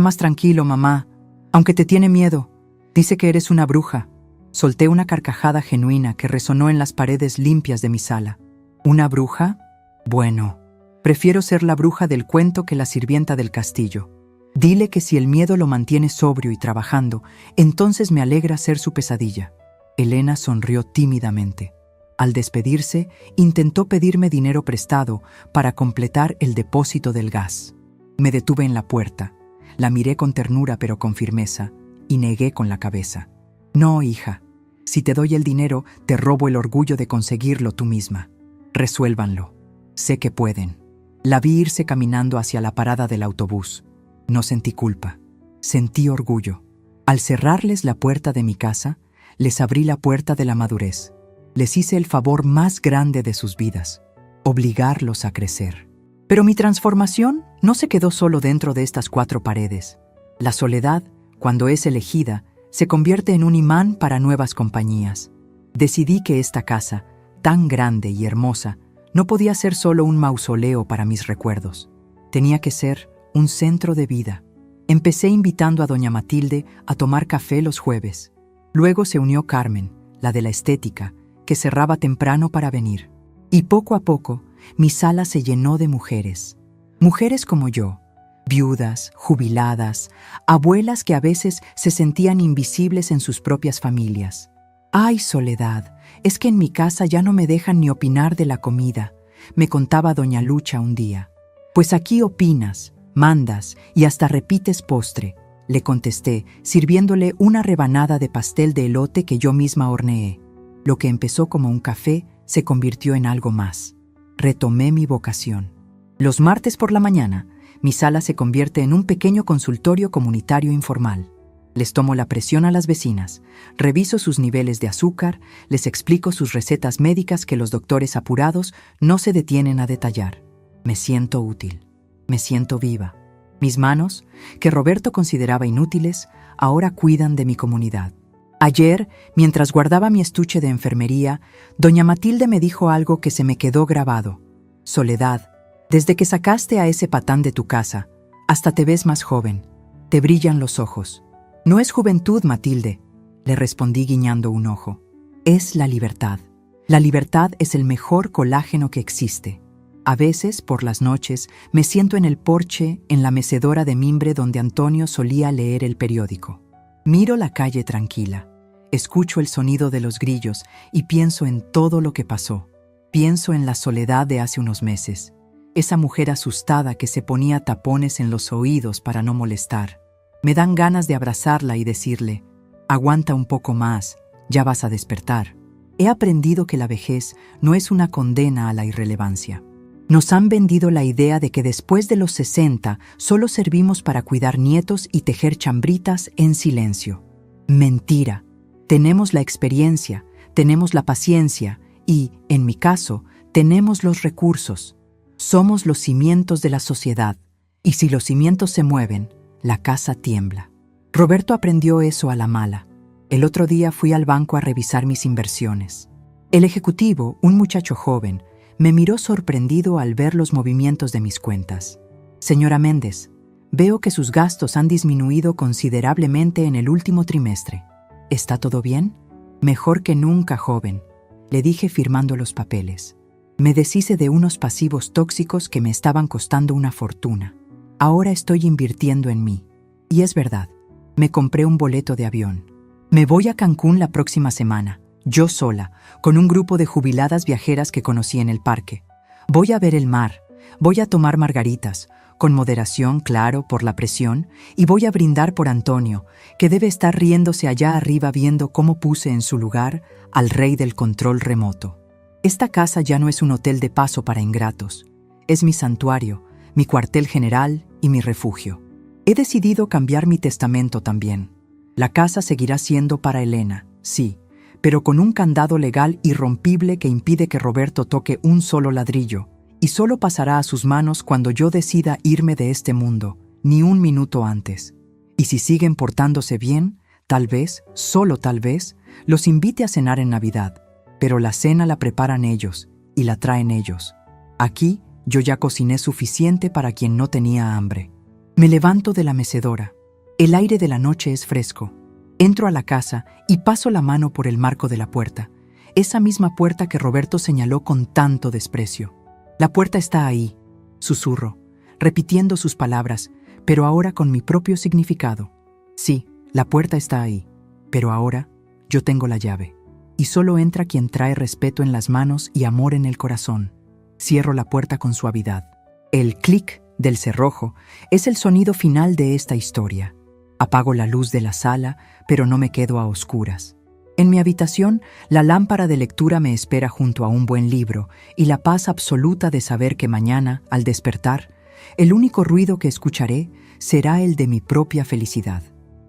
más tranquilo, mamá, aunque te tiene miedo. Dice que eres una bruja». Solté una carcajada genuina que resonó en las paredes limpias de mi sala. ¿Una bruja? Bueno, prefiero ser la bruja del cuento que la sirvienta del castillo. Dile que si el miedo lo mantiene sobrio y trabajando, entonces me alegra ser su pesadilla. Elena sonrió tímidamente. Al despedirse, intentó pedirme dinero prestado para completar el depósito del gas. Me detuve en la puerta. La miré con ternura pero con firmeza, y negué con la cabeza. «No, hija. Si te doy el dinero, te robo el orgullo de conseguirlo tú misma. Resuélvanlo. Sé que pueden». La vi irse caminando hacia la parada del autobús. No sentí culpa. Sentí orgullo. Al cerrarles la puerta de mi casa, les abrí la puerta de la madurez. Les hice el favor más grande de sus vidas: obligarlos a crecer. Pero mi transformación no se quedó solo dentro de estas 4 paredes. La soledad, cuando es elegida, se convierte en un imán para nuevas compañías. Decidí que esta casa, tan grande y hermosa, no podía ser solo un mausoleo para mis recuerdos. Tenía que ser un centro de vida. Empecé invitando a doña Matilde a tomar café los jueves. Luego se unió Carmen, la de la estética, que cerraba temprano para venir. Y poco a poco, mi sala se llenó de mujeres. Mujeres como yo, viudas, jubiladas, abuelas que a veces se sentían invisibles en sus propias familias. ¡Ay, Soledad! Es que en mi casa ya no me dejan ni opinar de la comida, me contaba doña Lucha un día. Pues aquí opinas, mandas y hasta repites postre, le contesté, sirviéndole una rebanada de pastel de elote que yo misma horneé. Lo que empezó como un café se convirtió en algo más. Retomé mi vocación. Los martes por la mañana, mi sala se convierte en un pequeño consultorio comunitario informal. Les tomo la presión a las vecinas, reviso sus niveles de azúcar, les explico sus recetas médicas que los doctores apurados no se detienen a detallar. Me siento útil, me siento viva. Mis manos, que Roberto consideraba inútiles, ahora cuidan de mi comunidad. Ayer, mientras guardaba mi estuche de enfermería, doña Matilde me dijo algo que se me quedó grabado. Soledad, desde que sacaste a ese patán de tu casa, hasta te ves más joven, te brillan los ojos. No es juventud, Matilde, le respondí guiñando un ojo. Es la libertad. La libertad es el mejor colágeno que existe. A veces, por las noches, me siento en el porche, en la mecedora de mimbre donde Antonio solía leer el periódico. Miro la calle tranquila, escucho el sonido de los grillos y pienso en todo lo que pasó. Pienso en la Soledad de hace unos meses, esa mujer asustada que se ponía tapones en los oídos para no molestar. Me dan ganas de abrazarla y decirle, aguanta un poco más, ya vas a despertar. He aprendido que la vejez no es una condena a la irrelevancia. Nos han vendido la idea de que después de los 60 solo servimos para cuidar nietos y tejer chambritas en silencio. Mentira. Tenemos la experiencia, tenemos la paciencia y, en mi caso, tenemos los recursos. Somos los cimientos de la sociedad, y si los cimientos se mueven, la casa tiembla. Roberto aprendió eso a la mala. El otro día fui al banco a revisar mis inversiones. El ejecutivo, un muchacho joven, me miró sorprendido al ver los movimientos de mis cuentas. Señora Méndez, veo que sus gastos han disminuido considerablemente en el último trimestre. ¿Está todo bien? Mejor que nunca, joven, le dije firmando los papeles. Me deshice de unos pasivos tóxicos que me estaban costando una fortuna. Ahora estoy invirtiendo en mí. Y es verdad, me compré un boleto de avión. Me voy a Cancún la próxima semana, yo sola, con un grupo de jubiladas viajeras que conocí en el parque. Voy a ver el mar, voy a tomar margaritas, con moderación, claro, por la presión, y voy a brindar por Antonio, que debe estar riéndose allá arriba viendo cómo puse en su lugar al rey del control remoto. Esta casa ya no es un hotel de paso para ingratos. Es mi santuario, mi cuartel general y mi refugio. He decidido cambiar mi testamento también. La casa seguirá siendo para Elena, sí, pero con un candado legal irrompible que impide que Roberto toque un solo ladrillo, y solo pasará a sus manos cuando yo decida irme de este mundo, ni un minuto antes. Y si siguen portándose bien, tal vez, solo tal vez, los invite a cenar en Navidad, pero la cena la preparan ellos y la traen ellos. Aquí yo ya cociné suficiente para quien no tenía hambre. Me levanto de la mecedora. El aire de la noche es fresco. Entro a la casa y paso la mano por el marco de la puerta, esa misma puerta que Roberto señaló con tanto desprecio. La puerta está ahí, susurro, repitiendo sus palabras, pero ahora con mi propio significado. Sí, la puerta está ahí, pero ahora yo tengo la llave. Y solo entra quien trae respeto en las manos y amor en el corazón. Cierro la puerta con suavidad. El clic del cerrojo es el sonido final de esta historia. Apago la luz de la sala, pero no me quedo a oscuras. En mi habitación, la lámpara de lectura me espera junto a un buen libro y la paz absoluta de saber que mañana, al despertar, el único ruido que escucharé será el de mi propia felicidad.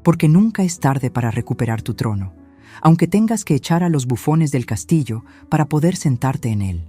Porque nunca es tarde para recuperar tu trono, aunque tengas que echar a los bufones del castillo para poder sentarte en él.